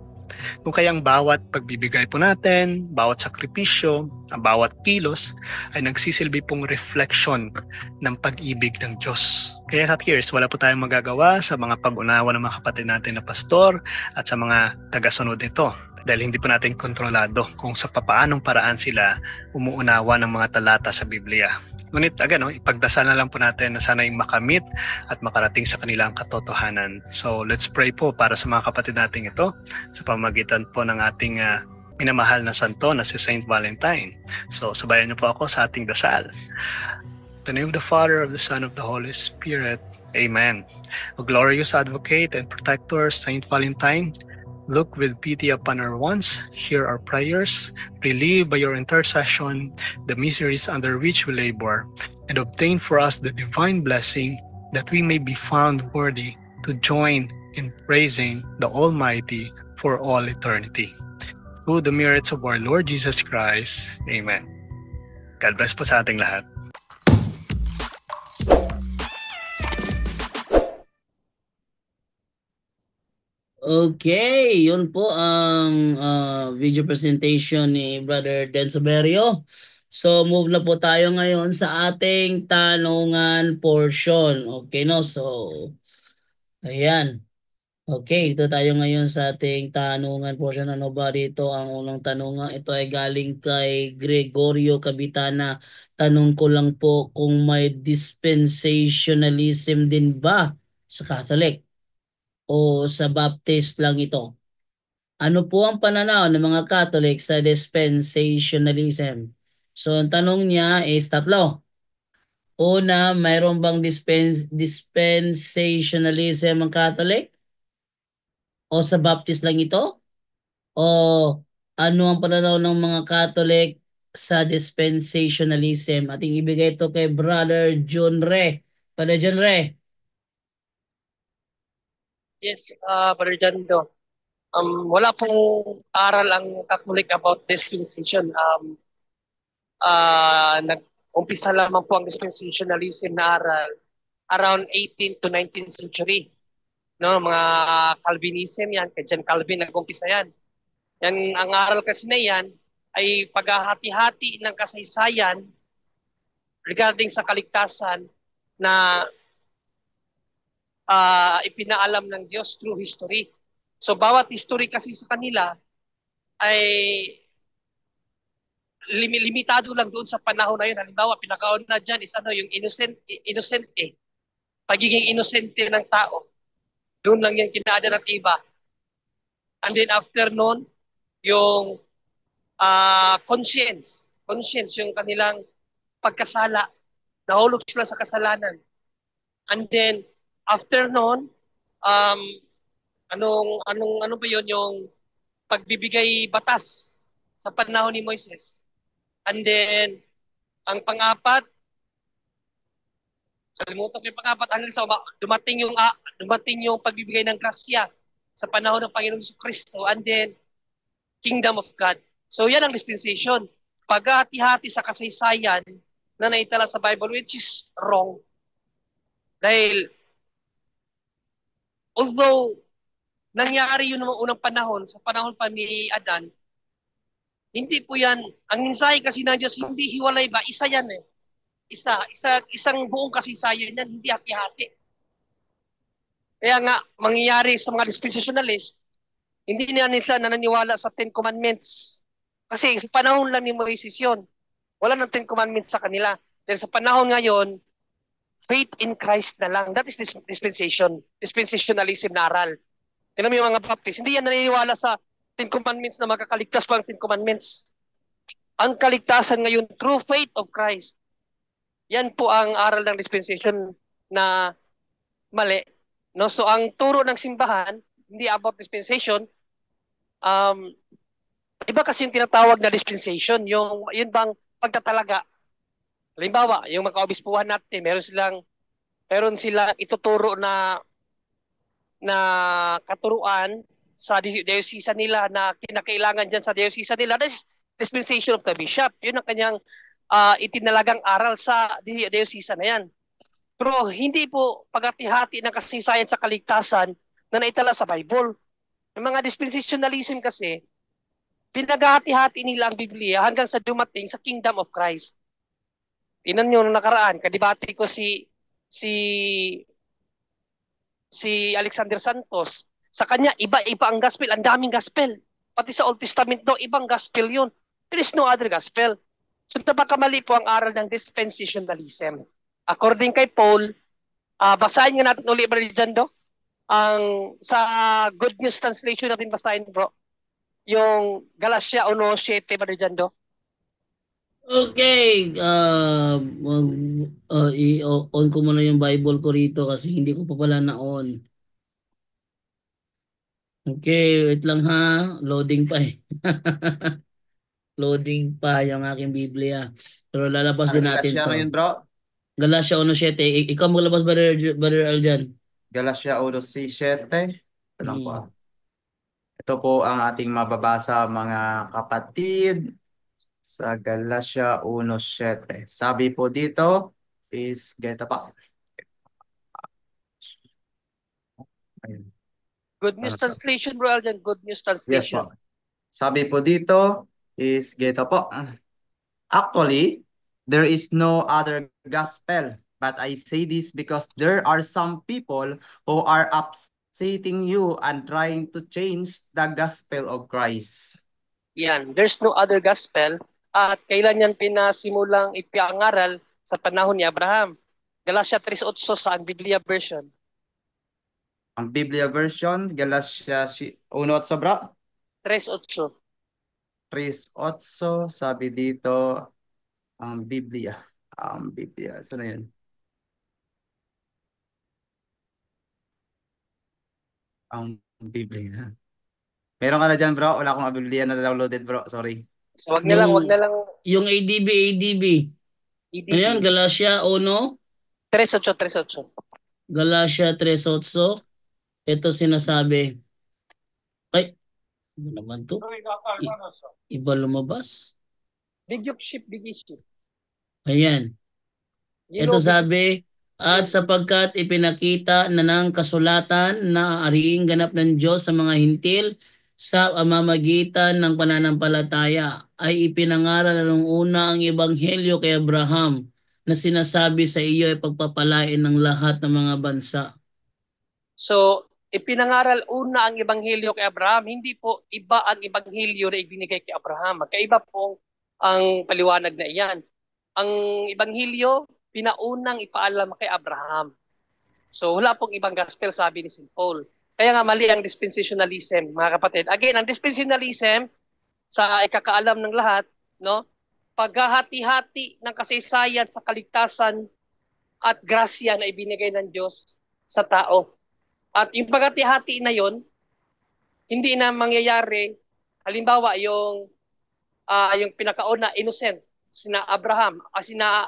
Speaker 7: Kung kaya ang bawat pagbibigay po natin, bawat sakripisyo, ang bawat kilos ay nagsisilbi pong reflection ng pag-ibig ng Diyos. Kaya ka-curious, wala po tayong magagawa sa mga pag-unawa ng mga kapatid natin na pastor at sa mga tagasunod nito. Dahil hindi po natin kontrolado kung sa papaanong paraan sila umuunawa ng mga talata sa Biblia. Ngunit ipagdasal na lang po natin na sana'y makamit at makarating sa kanilang katotohanan. So let's pray po para sa mga kapatid natin ito sa pamamagitan po ng ating minamahal na santo na si Saint Valentine. So sabayan niyo po ako sa ating dasal. In the name of the Father, of the Son, of the Holy Spirit. Amen. O glorious advocate and protector, Saint Valentine, look with pity upon our wants, hear our prayers, relieve by your intercession the miseries under which we labor, and obtain for us the divine blessing that we may be found worthy to join in praising the Almighty for all eternity. Through the merits of our Lord Jesus Christ. Amen. God bless po sa ating lahat.
Speaker 1: Okay, yun po ang video presentation ni Brother Denzo Berrio. So move na po tayo ngayon sa ating tanungan portion. Okay, no? So ayan. Okay, dito tayo ngayon sa ating tanungan portion. Ano ba dito? Ang unang tanungan, ito ay galing kay Gregorio Cabitana. Tanong ko lang po kung may dispensationalism din ba sa Catholic? o sa Baptist lang ito? Ano po ang pananaw ng mga Catholic sa dispensationalism? So, ang tanong niya is tatlo. Una, mayroon bang dispensationalism ang Catholic? O sa Baptist lang ito? O ano ang pananaw ng mga Catholic sa dispensationalism? Ating ibigay ito kay Brother John Re. Brother John Re.
Speaker 4: Yes, Brother Jando. Wala pong aral ang Catholic about dispensation. Nag-umpisa lamang po ang dispensationalism na aral around 18th to 19th century. No, mga Calvinism yan, kay John Calvin nag-umpisa yan. Yan, ang aral kasi na yan ay paghahati-hati ng kasaysayan regarding sa kaligtasan na ipinaalam ng Diyos through history. So bawat history kasi sa kanila ay limitado lang doon sa panahon na yun. Halimbawa, pinakauna dyan is yung innocente. Pagiging inosente ng tao. Doon lang yung kinaada ng iba. And then after nun, yung conscience. Conscience, yung kanilang pagkasala. Nahulog sila sa kasalanan. And then, after nun, ano ba yun, yung pagbibigay batas sa panahon ni Moises. And then, ang pang-apat, kalimutan ko yung pang-apat, hanggang sa dumating yung pagbibigay ng grasya sa panahon ng Panginoon Jesucristo. And then, Kingdom of God. So yan ang dispensation. Paghati-hati sa kasaysayan na naitala sa Bible, which is wrong. Dahil, although nangyari yun noong unang panahon, sa panahon pa ni Adan, hindi po yan, ang mensahe kasi ng Diyos, hindi hiwalay ba? Isa yan eh. Isang buong kasaysayan yan, hindi hati-hati. Kaya nga, mangyayari sa mga dispensationalist, hindi nila nananiwala sa Ten Commandments. Kasi sa panahon lang ni Moises yun, wala ng Ten Commandments sa kanila. Dahil sa panahon ngayon, faith in Christ na lang. That is dispensation. Dispensationalism na aral. Tignan mo yung mga Baptist, hindi yan naniniwala sa Ten Commandments na makakaligtas pa ang Ten Commandments. Ang kaligtasan ngayon, true faith of Christ. Yan po ang aral ng dispensation na mali. No? So ang turo ng simbahan, hindi about dispensation, iba kasi yung tinatawag na dispensation, yun bang pagtatalaga. Halimbawa, yung mga kaobispuhan natin, meron silang ituturo na katuruan sa diocese nila na kinakailangan dyan sa diocese nila. That is dispensation of the bishop. Yun ang kanyang itinalagang aral sa diocese na yan. Pero hindi po paghati-hati ng kasaysayan sa kaligtasan na naitala sa Bible. Yung mga dispensationalism kasi, pinaghati-hati nila ang Biblia hanggang sa dumating sa Kingdom of Christ. Tinan nyo nung nakaraan, kadibati ko si Alexander Santos. Sa kanya, iba-iba ang gospel. Ang daming gospel. Pati sa Old Testament daw, ibang gospel yun. There is no other gospel. So napakamali po ang aral ng dispensationalism. According kay Paul, basahin nga natin ulit, Brother Jando, sa Good News Translation natin basahin, bro. Yung Galatia 1:7, Brother Jando.
Speaker 1: Okay, i-on ko muna yung Bible ko rito kasi hindi ko pa pala na-on. Okay, wait lang ha. Loading pa eh. Loading pa yung aking Biblia. Pero lalabas din natin
Speaker 2: Galatia
Speaker 1: to.
Speaker 2: yun, bro?
Speaker 1: Galatia 1:7. Ikaw maglabas, Brother Aljan.
Speaker 2: Galatia 1:7. Ito lang po. Ito po ang ating mababasa, mga kapatid, sa Galatia 1:7. Sabi po dito is, ganito pa. Ayun.
Speaker 4: Good News Translation, bro, Aljan. Good News Translation.
Speaker 2: Yes po. Sabi po dito is, ganito po. Actually, there is no other gospel, but I say this because there are some people who are upsetting you and trying to change the gospel of Christ.
Speaker 4: Yan, there's no other gospel. At kailan yan pinasimulang ipiangaral sa panahon ni Abraham? Galatia 3:8 sa ang Biblia version.
Speaker 2: Ang Biblia version, Galatia 1:8 bro.
Speaker 4: 3:8.
Speaker 2: 3:8, sabi dito, ang Biblia. Ang Biblia. Saan na yun? Ang Biblia. Meron ka na dyan bro? Wala akong Biblia na downloaded bro. Sorry.
Speaker 4: So wag na lang
Speaker 1: Yung ADB. Ano yan?
Speaker 4: EDB.
Speaker 1: Galatia 1?
Speaker 4: 3:8.
Speaker 1: Galatia 3:8. Ito sinasabi. Ay, ano naman to? Iba lumabas.
Speaker 4: Big ship.
Speaker 1: Ayan. Ito sabi, at sapagkat ipinakita na ng kasulatan na ariing ganap ng Diyos sa mga hintil sa pamamagitan ng pananampalataya ay ipinangaral na nung una ang ebanghelyo kay Abraham na sinasabi sa iyo ay pagpapalain ng lahat ng mga bansa.
Speaker 4: So, ipinangaral una ang ebanghelyo kay Abraham, hindi po iba ang ebanghelyo na ibinigay kay Abraham. Magkaiba po ang paliwanag na iyan. Ang ebanghelyo, pinaunang ipaalam kay Abraham. So, wala pong ibang gospel, sabi ni St. Paul. Kaya nga mali ang dispensationalism, mga kapatid. Again, ang dispensationalism, sa ikakaalam ng lahat, no, paghahati-hati ng kasaysayan sa kaligtasan at grasya na ibinigay ng Diyos sa tao. At yung paghati-hati na yon, hindi na mangyayari, halimbawa yung pinakauna, innocent, sina Abraham, sina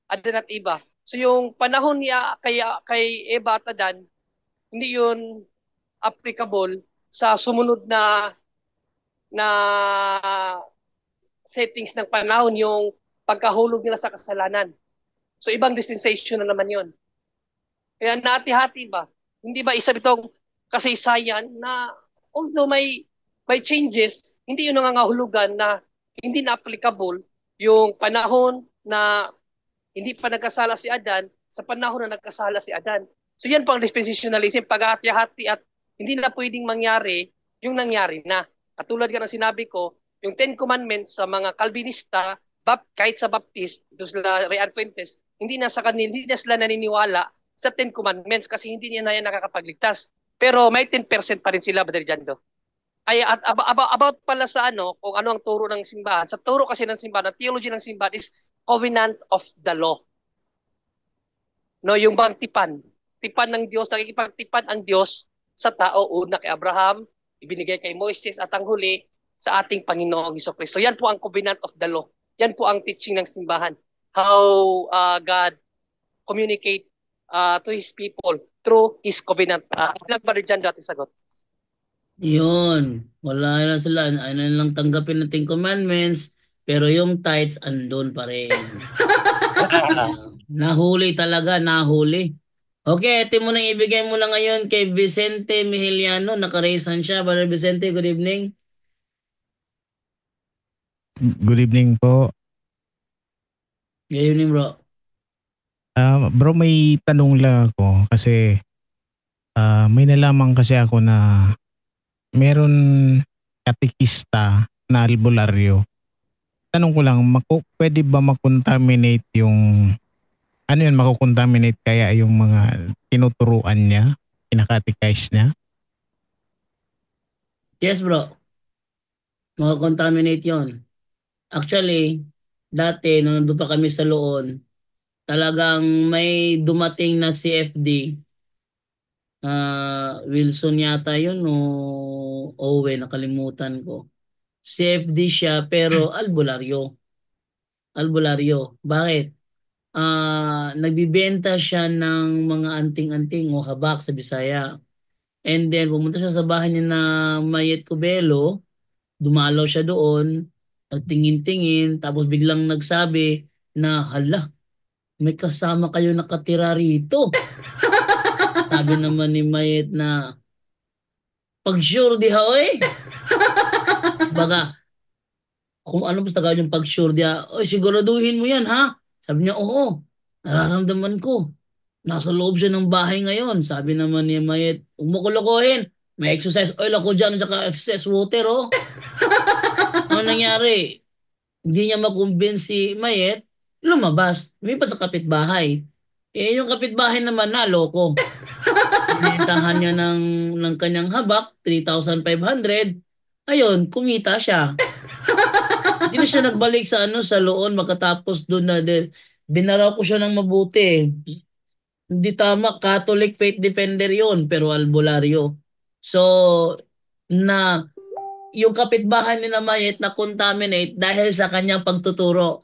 Speaker 4: Adan at Eva. So yung panahon niya kay Eva at Adan, hindi yun applicable sa sumunod na settings ng panahon, yung pagkahulog nila sa kasalanan. So ibang dispensation na naman yun. Kaya nati-hati ba? Hindi ba isa itong kasaysayan na although may changes, hindi yun nangangahulugan na hindi na applicable yung panahon na hindi pa nagkasala si Adan sa panahon na nagkasala si Adan. So yan po ang dispensationalism, paghati-hati at hindi na pwedeng mangyari yung nangyari na. Katulad ka ng sinabi ko, yung 10 Commandments sa mga Calvinista, kahit sa Baptist, ito sila Real Fuentes, hindi na sila naniniwala sa 10 Commandments kasi hindi niya na yan nakakapagligtas. Pero may 10% pa rin sila, Brother Jando. Ay, at about pala sa kung ano ang turo ng simbahan. Sa turo kasi ng simbahan, ang theology ng simbahan is covenant of the law. No, yung bang tipan ng Diyos, nakikipagtipan ang Diyos sa tao, una kay Abraham, ibinigay kay Moises, at ang huli sa ating Panginoong Jesucristo. Yan po ang covenant of the law. Yan po ang teaching ng simbahan. How God communicate to His people through His covenant. Ilan pa rin dyan dati sagot?
Speaker 1: Yun. Wala na sila. Ano lang tanggapin nating commandments, pero yung tithes andun pa rin. Nahuli talaga, nahuli. Okay, ito mo nang ibigay mo na ngayon kay Vicente Mihiliano. Naka-raise hand siya. Brother Vicente, good evening.
Speaker 8: Good evening po.
Speaker 1: Good evening, bro.
Speaker 8: Bro, may tanong lang ako kasi may nalaman kasi ako na meron katikista na albularyo. Tanong ko lang, pwede ba makontaminate yung makukontaminate kaya yung mga tinuturuan niya, kinakatikise niya?
Speaker 1: Yes, bro. Makakontaminate yon. Actually, dati, nung nandun pa kami sa Loon, talagang may dumating na CFD. Wilson yata yun o Owen, nakalimutan ko. CFD siya pero albularyo. Bakit? Nagbibenta siya ng mga anting-anting o habak sa Bisaya. And then pumunta siya sa bahay niya na Mayet Cubelo, dumalaw siya doon, nagtingin-tingin, tapos biglang nagsabi na, hala, may kasama kayo nakatira rito. Sabi naman ni Mayet na, pag sure di ha, oy. Baga, kung ano basta gawin yung pag sure di ha, oy, siguraduhin mo yan, ha? Sabi niya, oo, nararamdaman ko. Nasa loob siya ng bahay ngayon. Sabi naman ni Mayet, huwag mo kulukuhin. May exercise oil ako dyan, tsaka exercise water, oh. Ano nangyari? Hindi niya makumbinsi si Mayet, lumabas. May pa sa kapitbahay. Eh, yung kapitbahay naman naloko. Binentahan niya ng kanyang habak, 3,500. Ayun, kumita siya. Hindi na siya nagbalik sa sa loon makatapos doon na binaraw ko siya ng mabuti. Hindi tama, Catholic faith defender 'yon, pero albularyo. So, na yung kapitbahay ni na Mayet na contaminate dahil sa kanyang pagtuturo.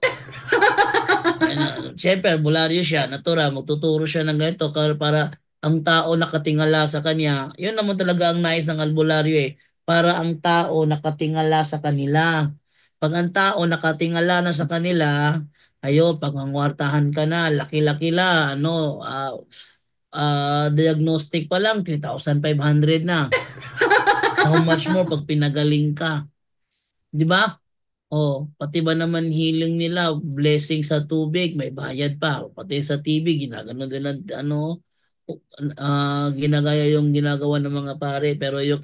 Speaker 1: Siyempre, albularyo siya, natural, magtuturo siya ng ganito para ang tao nakatingala sa kanya. Yun naman talaga ang nais ng albularyo para ang tao nakatingala sa kanila. Pag ang tao nakatingala na sa kanila, pangangwartahan ka na, laki-laki la, diagnostic pa lang, 3,500 na. How much more pag pinagaling ka? Di ba? Pati ba naman healing nila, blessing sa tubig, may bayad pa. Pati sa TV, ginagano din ginagaya yung ginagawa ng mga pare. Pero yung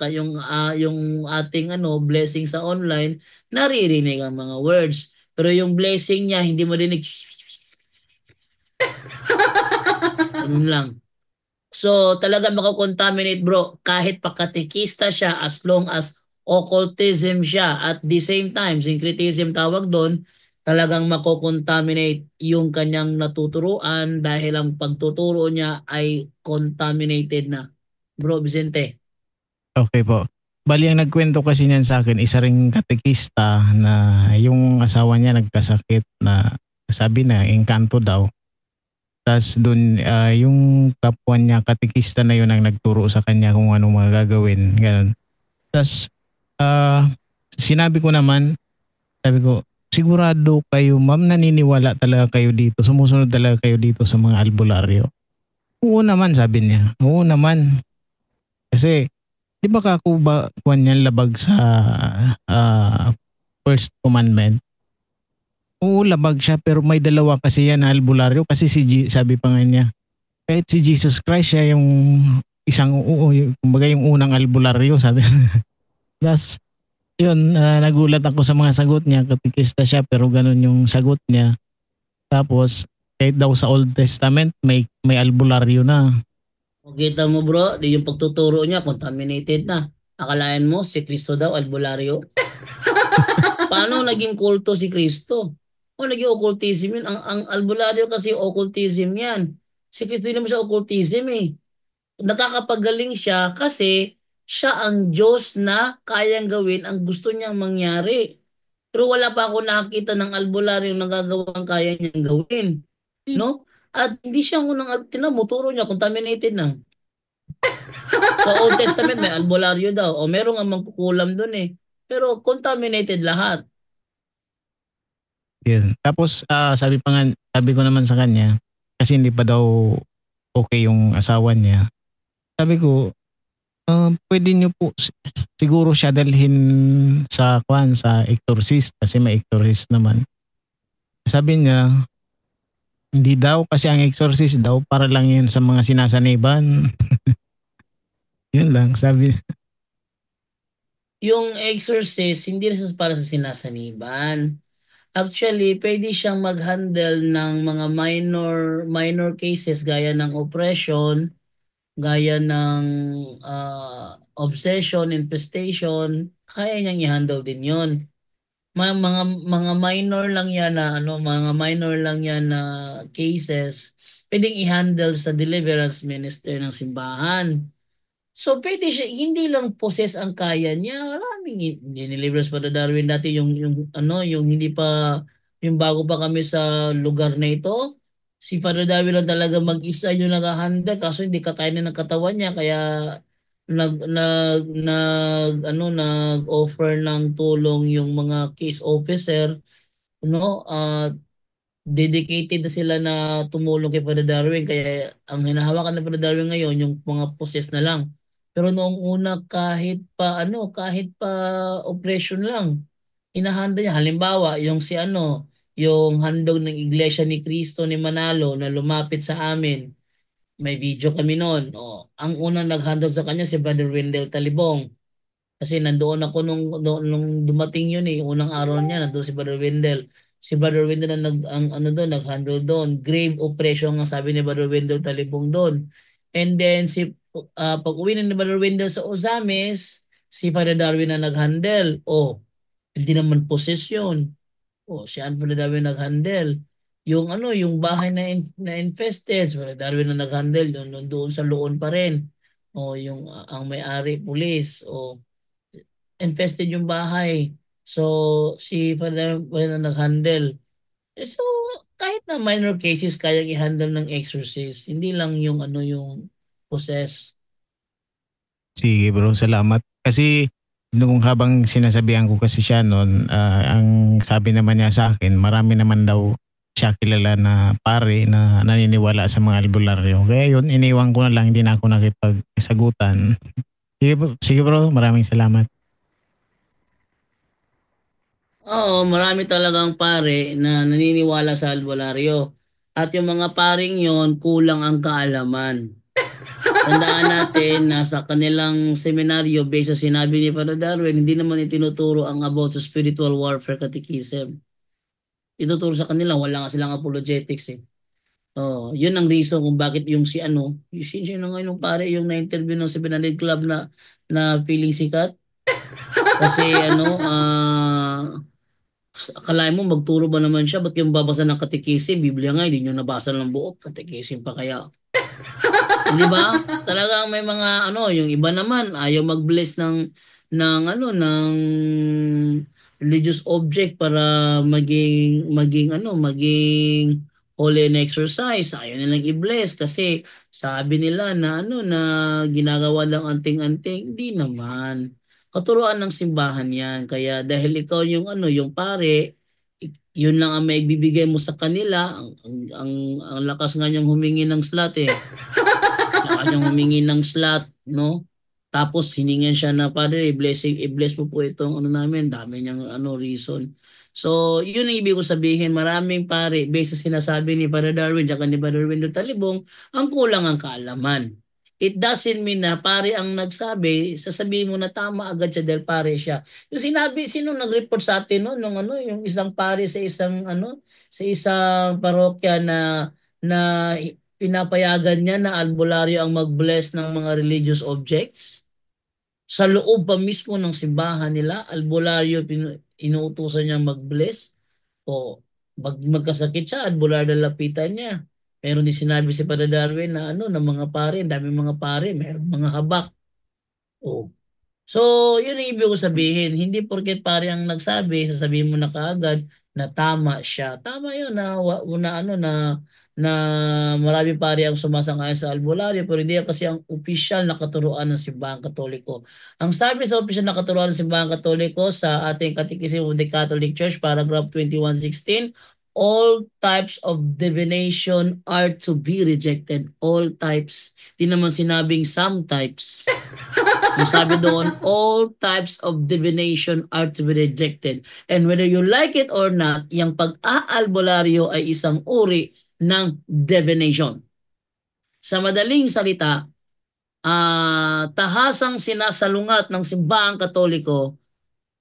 Speaker 1: ating blessing sa online, naririnig ang mga words. Pero yung blessing niya, hindi mo dinig. Ganun lang. So, talaga makakontaminate bro, kahit pakatikista siya as long as occultism siya at the same time, syncretism tawag doon, talagang makokontaminate yung kanyang natuturuan dahil ang pagtuturo niya ay contaminated na. Bro Vicente.
Speaker 8: Okay po. Bali ang nagkwento kasi niyan sa akin, isa ring katekista na yung asawa niya nagkasakit na sabi na engkanto daw. Tapos doon yung kapwa niya katekista na yun ang nagturo sa kanya kung ano mga gagawin. Ganun. Tapos sinabi ko naman, sabi ko, sigurado kayo ma'am, naniniwala talaga kayo dito, sumusunod talaga kayo dito sa mga albularyo. Oo naman, sabi niya. Oo naman. Kasi, di ba kuwan niya labag sa first commandment? Oo, labag siya pero may dalawa kasi yan na albularyo kasi sabi pa nga niya, kahit si Jesus Christ siya yung isang kumbaga yung unang albularyo, sabi. Tapos, yun, nagulat ako sa mga sagot niya, katikista siya pero ganun yung sagot niya. Tapos, kahit daw sa Old Testament, may albularyo na.
Speaker 1: Kita mo bro, di yung pagtuturo niya, contaminated na. Akalain mo, si Kristo daw, albularyo. Paano naging kulto si Kristo? Naging occultism yun. Ang albularyo kasi occultism yan. Si Kristo hindi naman siya occultism Nakakapagaling siya kasi siya ang Diyos na kayang gawin ang gusto niyang mangyari. Pero wala pa ako nakakita ng albularyo na gagawang kaya niyang gawin. No? At hindi siya unang tinamuturo niya, contaminated na. Sa Old Testament may albularyo daw. O merong ang mangkukulam dun Pero contaminated lahat.
Speaker 8: Yun. Tapos sabi ko naman sa kanya, kasi hindi pa daw okay yung asawa niya. Sabi ko, pwede niyo po siguro siya dalhin sa exorcist kasi may exorcist naman. Sabi niya, hindi daw kasi ang exorcist daw para lang yun sa mga sinasaniban. Yun lang, sabi.
Speaker 1: Yung exorcist, hindi rin para sa sinasaniban. Actually, pwede siyang mag-handle ng mga minor cases gaya ng oppression, gaya ng obsession, infestation. Kaya niyang i-handle din 'yon. Mga minor lang yan mga minor lang yan na cases. Pwedeng i-handle sa deliverance minister ng simbahan. So pwede siya, hindi lang poses ang kaya niya. Maraming dinilivers pa Darwin dati yung hindi pa, yung bago pa kami sa lugar na ito. Si Father Darwin lang talaga mag-isa yung nag-handle kaso hindi kakainin ng katawan niya kaya nag-offer ng tulong yung mga case officer dedicated na sila na tumulong kay Father Darwin kaya ang hinahawakan ng Father Darwin ngayon yung mga poses na lang. Pero noong una kahit pa operation lang hinahanda niya. Halimbawa, yung handog ng Iglesia ni Cristo ni Manalo na lumapit sa amin. May video kami noon. Ang unang naghandog sa kanya si Brother Wendell Talibong. Kasi nandoon ako nung dumating yun yung unang araw niya, nandoon si Brother Wendell. Si Brother Wendell na nag-handle doon. Grave oppression ang sabi ni Brother Wendell Talibong doon. And then si Pag-uwi ni Brother Wendell sa Ozames, si Father Darwin na nag-handle. Hindi naman possession. Si Father Darwin nag-handle. Yung yung bahay na infested, si Father Darwin na nag-handle, doon sa Loon pa rin. Yung ang may-ari pulis, infested yung bahay. So si Father Darwin na nag-handle. So kahit na minor cases kayang i-handle ng exorcist, hindi lang yung yung possess.
Speaker 8: Sige bro, salamat. Kasi nung habang sinasabihan ko kasi siya noon, ang sabi naman niya sa akin, marami naman daw siya kilala na pare na naniniwala sa mga albularyo. Kaya yun, iniwan ko na lang, hindi na ako nakipagsagutan. Sige bro, maraming salamat.
Speaker 1: Oo, marami talagang pare na naniniwala sa albularyo. At yung mga paring yon kulang ang kaalaman. Tandaan natin na sa kanilang seminaryo, based sa sinabi ni Father Darwin, hindi naman itinuturo ang about sa spiritual warfare catechism. Ituturo sa kanila, wala nga silang apologetics eh. Yun ang reason kung bakit yung sino nga yung pare yung na-interview ng 700 Club na feeling sikat. Kasi akalain mo magturo ba naman siya? Ba't yung babasa ng katekisim? Biblia nga, hindi nyo nabasa ng buo. Katekisim pa kaya. Di ba? Talagang may mga yung iba naman ayaw mag-bless ng religious object para maging holy and exercise. Ayaw nilang i-bless kasi sabi nila na na ginagawa lang anting-anting. Hindi naman. Katuruan ng simbahan 'yan. Kaya dahil ikaw yung pare, yun lang ang maibibigay mo sa kanila. Ang lakas nga niyang humingi ng slot eh. Lakas niyang humingi ng slot, no? Tapos hiningan siya na, Padre, i-bless mo po itong namin. Dami niyang reason. So, yun ang ibig ko sabihin. Maraming pare, based sa sinasabi ni Father Darwin at ni Father Wendell Talibong, ang kulang ang kaalaman. It doesn't mean na pare ang nagsabi, sasabihin mo na tama agad siya dahil pare siya. Yung sinabi, sino nag-report sa atin no? Yung isang pare sa isang parokya na pinapayagan niya na albularyo ang mag-bless ng mga religious objects. Sa loob pa mismo ng simbahan nila, albularyo inuutusan niya mag-bless. Magkasakit siya, albularyo lapitan niya. Meron din sinabi si Padre Darwin na ng mga pare, dami mga pare, meron mga habak. So, yun ang ibig ko sabihin. Hindi porket pare ang nagsabi, sasabihin mo na kaagad na tama siya. Tama yun na marami pare ang sumasang-ayon sa albularyo pero hindi kasi ang opisyal na katuruan ng Simbahang Katoliko. Ang sabi sa opisyal na katuruan ng Simbahang Katoliko sa ating Catechism of the Catholic Church, paragraph 2116, all types of divination are to be rejected. All types. Di naman sinabing some types. Yung sabi doon, all types of divination are to be rejected. And whether you like it or not, yung pag-aalbularyo ay isang uri ng divination. Sa madaling salita, tahasang sinasalungat ng Simbahang Katoliko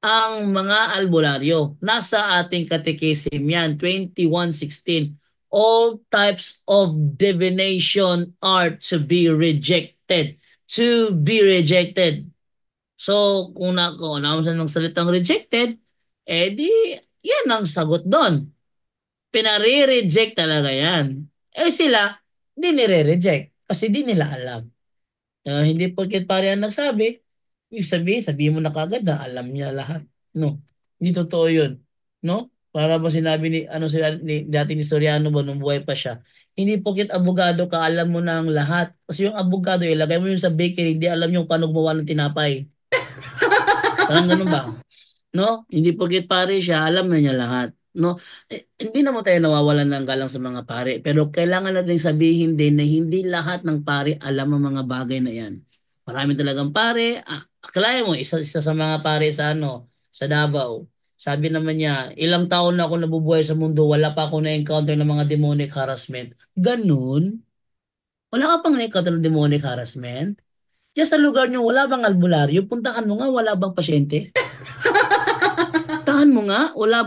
Speaker 1: ang mga albularyo. Nasa ating katekism yan, 2116. All types of divination are to be rejected. To be rejected. So, kung nausan ng salitang rejected, di yan ang sagot doon. Pinare-reject talaga yan. Sila, hindi nire-reject kasi di nila alam. Hindi porket pare ang nagsabi, sabihin mo na kagad na alam niya lahat. No, hindi totoo yun. No? Para ba sinabi ni dating historiano ba nung buhay pa siya, hindi porket abogado ka, alam mo na ang lahat. Kasi yung abogado, ilagay mo yun sa bakery, hindi alam yung paano gumawa ng tinapay. Parang ganun ba? No? Hindi porket pare siya, alam na niya lahat. No? Hindi naman tayo nawawalan ng galang sa mga pare, pero kailangan natin sabihin din na hindi lahat ng pare alam ang mga bagay na yan. Marami talagang pare. Akalain mo, isa sa mga pare sa Davao. Sabi naman niya, ilang taon na ako nabubuhay sa mundo, wala pa ako na-encounter ng mga demonic harassment. Ganun? Wala ka pang na-encounter ng demonic harassment? Diyan sa lugar niyo, wala bang albularyo? Puntahan mo nga, wala bang pasyente? Puntahan mo nga, wala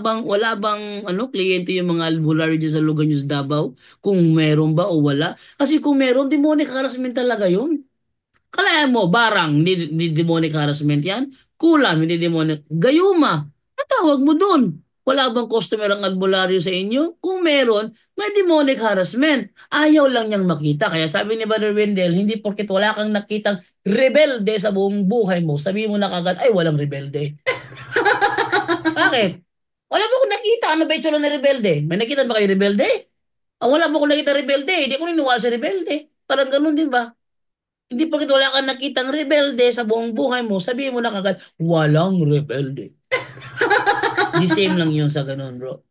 Speaker 1: bang kliyente yung mga albularyo diyan sa lugar niyo sa Davao? Kung meron ba o wala? Kasi kung meron, demonic harassment talaga yun. Kalayan mo, barang, hindi demonic harassment yan. Kulam, hindi demonic. Gayuma, ang tawag mo doon. Wala bang customer ang albularyo sa inyo? Kung meron, may demonic harassment. Ayaw lang niyang makita. Kaya sabi ni Brother Wendell, hindi porket wala kang nakitang rebelde sa buong buhay mo, sabihin mo na kagad, ay walang rebelde. Bakit? Wala mo akong nakita. Ano ba itsura ng rebelde? May nakita ba kayo rebelde? Wala mo akong nakita rebelde. Hindi ko niniwala sa rebelde. Parang ganun din ba? Hindi porket wala kang nakitang rebelde sa buong buhay mo, sabihin mo na kagad, walang rebelde. The same lang yun sa ganun, bro.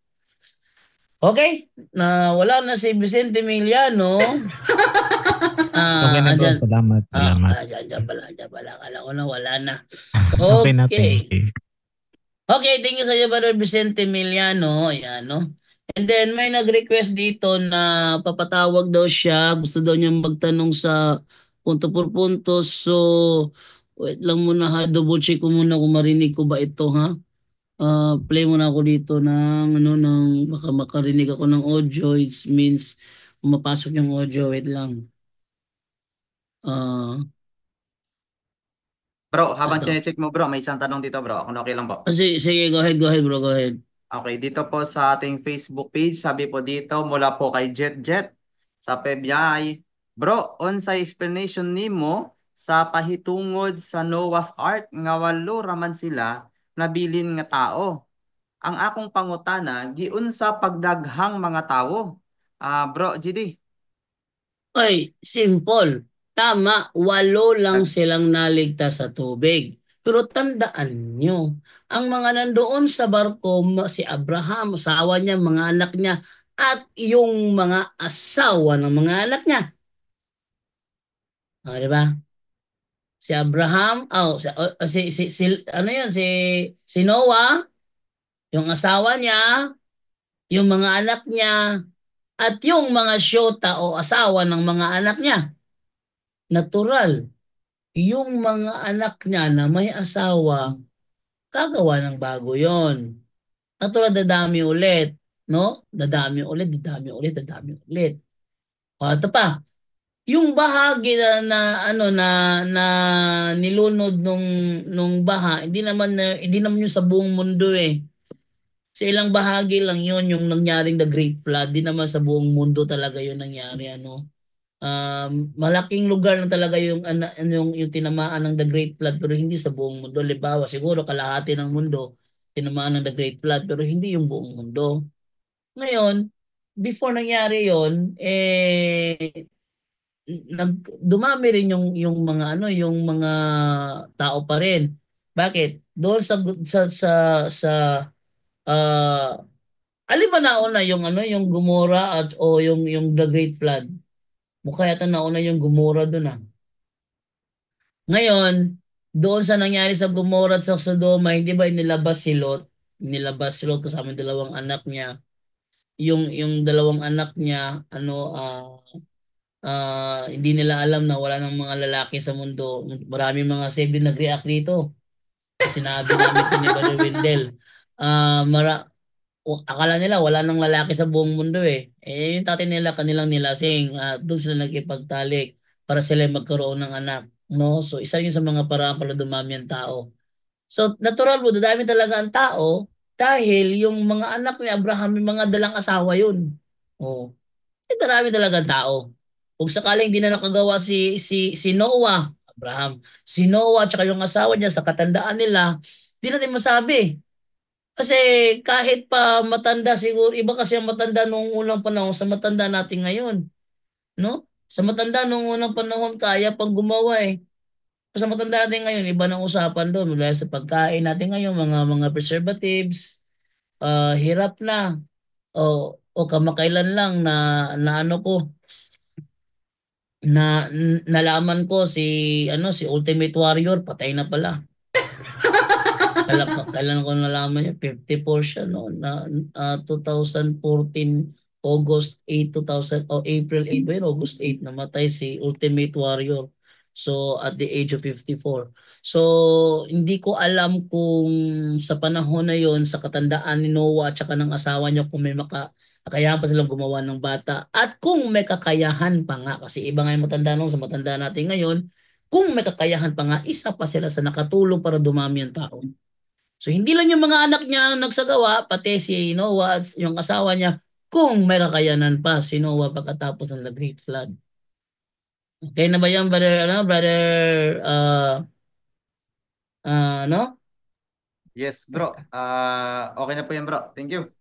Speaker 1: Okay? Wala na si Vicente Emiliano.
Speaker 8: Okay na bro,
Speaker 1: Andyan.
Speaker 8: salamat.
Speaker 1: Andyan pala. Kala ko na wala na.
Speaker 8: Okay na,
Speaker 1: Okay.
Speaker 8: thank you.
Speaker 1: Okay, thank you sa iyo, Brother Vicente Emiliano. Ayan, no? And then, may nag-request dito na papatawag daw siya. Gusto daw niya magtanong sa punto por punto. So, wait lang muna ha. Double check ko muna kung marinig ko ba ito, ha? Play muna ako dito baka makarinig ako ng audio. It means, mapasok yung audio. Wait lang.
Speaker 2: Bro, habang
Speaker 1: Ito.
Speaker 2: chinecheck mo bro, may isang tanong dito bro. Kung okay lang po.
Speaker 1: Sige, go ahead bro, go ahead.
Speaker 2: Okay, dito po sa ating Facebook page, sabi po dito mula po kay Jet sa PBI. Bro, unsay explanation nimo sa pahitungod sa Noah's Ark nga walo raman sila nabilin nga tao. Ang akong pangutana, giunsa pagdaghang mga tao. Bro, GD.
Speaker 1: Ay, simple. Tama, 8 lang silang naligtas sa tubig. Pero tandaan nyo, ang mga nandoon sa barko, si Abraham, asawa niya, mga anak niya, at yung mga asawa ng mga anak niya. Di ba? Si Abraham, ano yun, si Noah, yung asawa niya, yung mga anak niya, at yung mga syota o asawa ng mga anak niya. Natural. Yung mga anak niya na may asawa, kagawa ng bago yon. Natural, dadami ulit. No? Dadami ulit. Ito pa. Yung bahagi na nilunod nung baha, hindi naman yung sa buong mundo eh. Sa ilang bahagi lang yon yung nangyaring the Great Flood. Di naman sa buong mundo talaga yun nangyari, ano. Malaking lugar lang talaga yung tinamaan ng the Great Flood, pero hindi sa buong mundo. Halimbawa, siguro kalahati ng mundo tinamaan ng the Great Flood, pero hindi yung buong mundo. Ngayon, before nangyari yon, dumami rin yung mga tao pa rin. Bakit? Doon sa uh, alin ba nauna yung Gomora o yung the Great Flood? Mukha yata nauna yung Gomora doon ah. Ngayon, doon sa nangyari sa Gomora at sa Sodoma, hindi ba inilabas si Lot? Nilabas si Lot kasama yung dalawang anak niya. Yung dalawang anak niya, hindi nila alam na wala ng mga lalaki sa mundo. Marami mga sabi nag-react dito. Sinabi namin ito ni Brother Wendell. Akala nila wala nang lalaki sa buong mundo eh. Yung tatay nila kanilang nilasing. Doon sila nagkipagtalik para sila magkaroon ng anak. No? So isa yun sa mga paraan para dumami ang tao. So natural mo, dadami talaga ang tao dahil yung mga anak ni Abraham, yung mga dalang asawa yun. Oh. Darami talaga ang tao. Kung sakaling di na nakagawa si Noah, Abraham, si Noah at saka yung asawa niya sa katandaan nila, di natin masabi. Kasi kahit pa matanda siguro, iba kasi ang matanda noong unang panahon sa matanda natin ngayon. No? Sa matanda noong unang panahon, kaya pang gumawa eh. Sa matanda natin ngayon, iba ng usapan doon. Mula sa pagkain natin ngayon, mga preservatives, hirap na. O kamakailan lang na ano ko, nalaman ko si Ultimate Warrior, patay na pala. Kailan ko nalaman niya, 54 siya no, 2014 August 8, 2000 o April 8 ba yun? August 8 namatay si Ultimate Warrior. So at the age of 54. So hindi ko alam kung sa panahon na yon sa katandaan ni Noah at saka ng asawa niya kung may kakayahan pa silang gumawa ng bata at kung may kakayahan pa nga kasi iba nga yung matanda nung sa matanda natin ngayon Kung may kakayahan pa nga, isa pa sila sa nakatulong para dumami ang tao. So hindi lang yung mga anak niya ang nagsagawa, pati si Noah at yung asawa niya, kung may kakayanan pa si Noah pagkatapos ng The Great Flood. Okay na ba yan, brother, no?
Speaker 2: Yes, bro. Okay na po yan, bro. Thank you.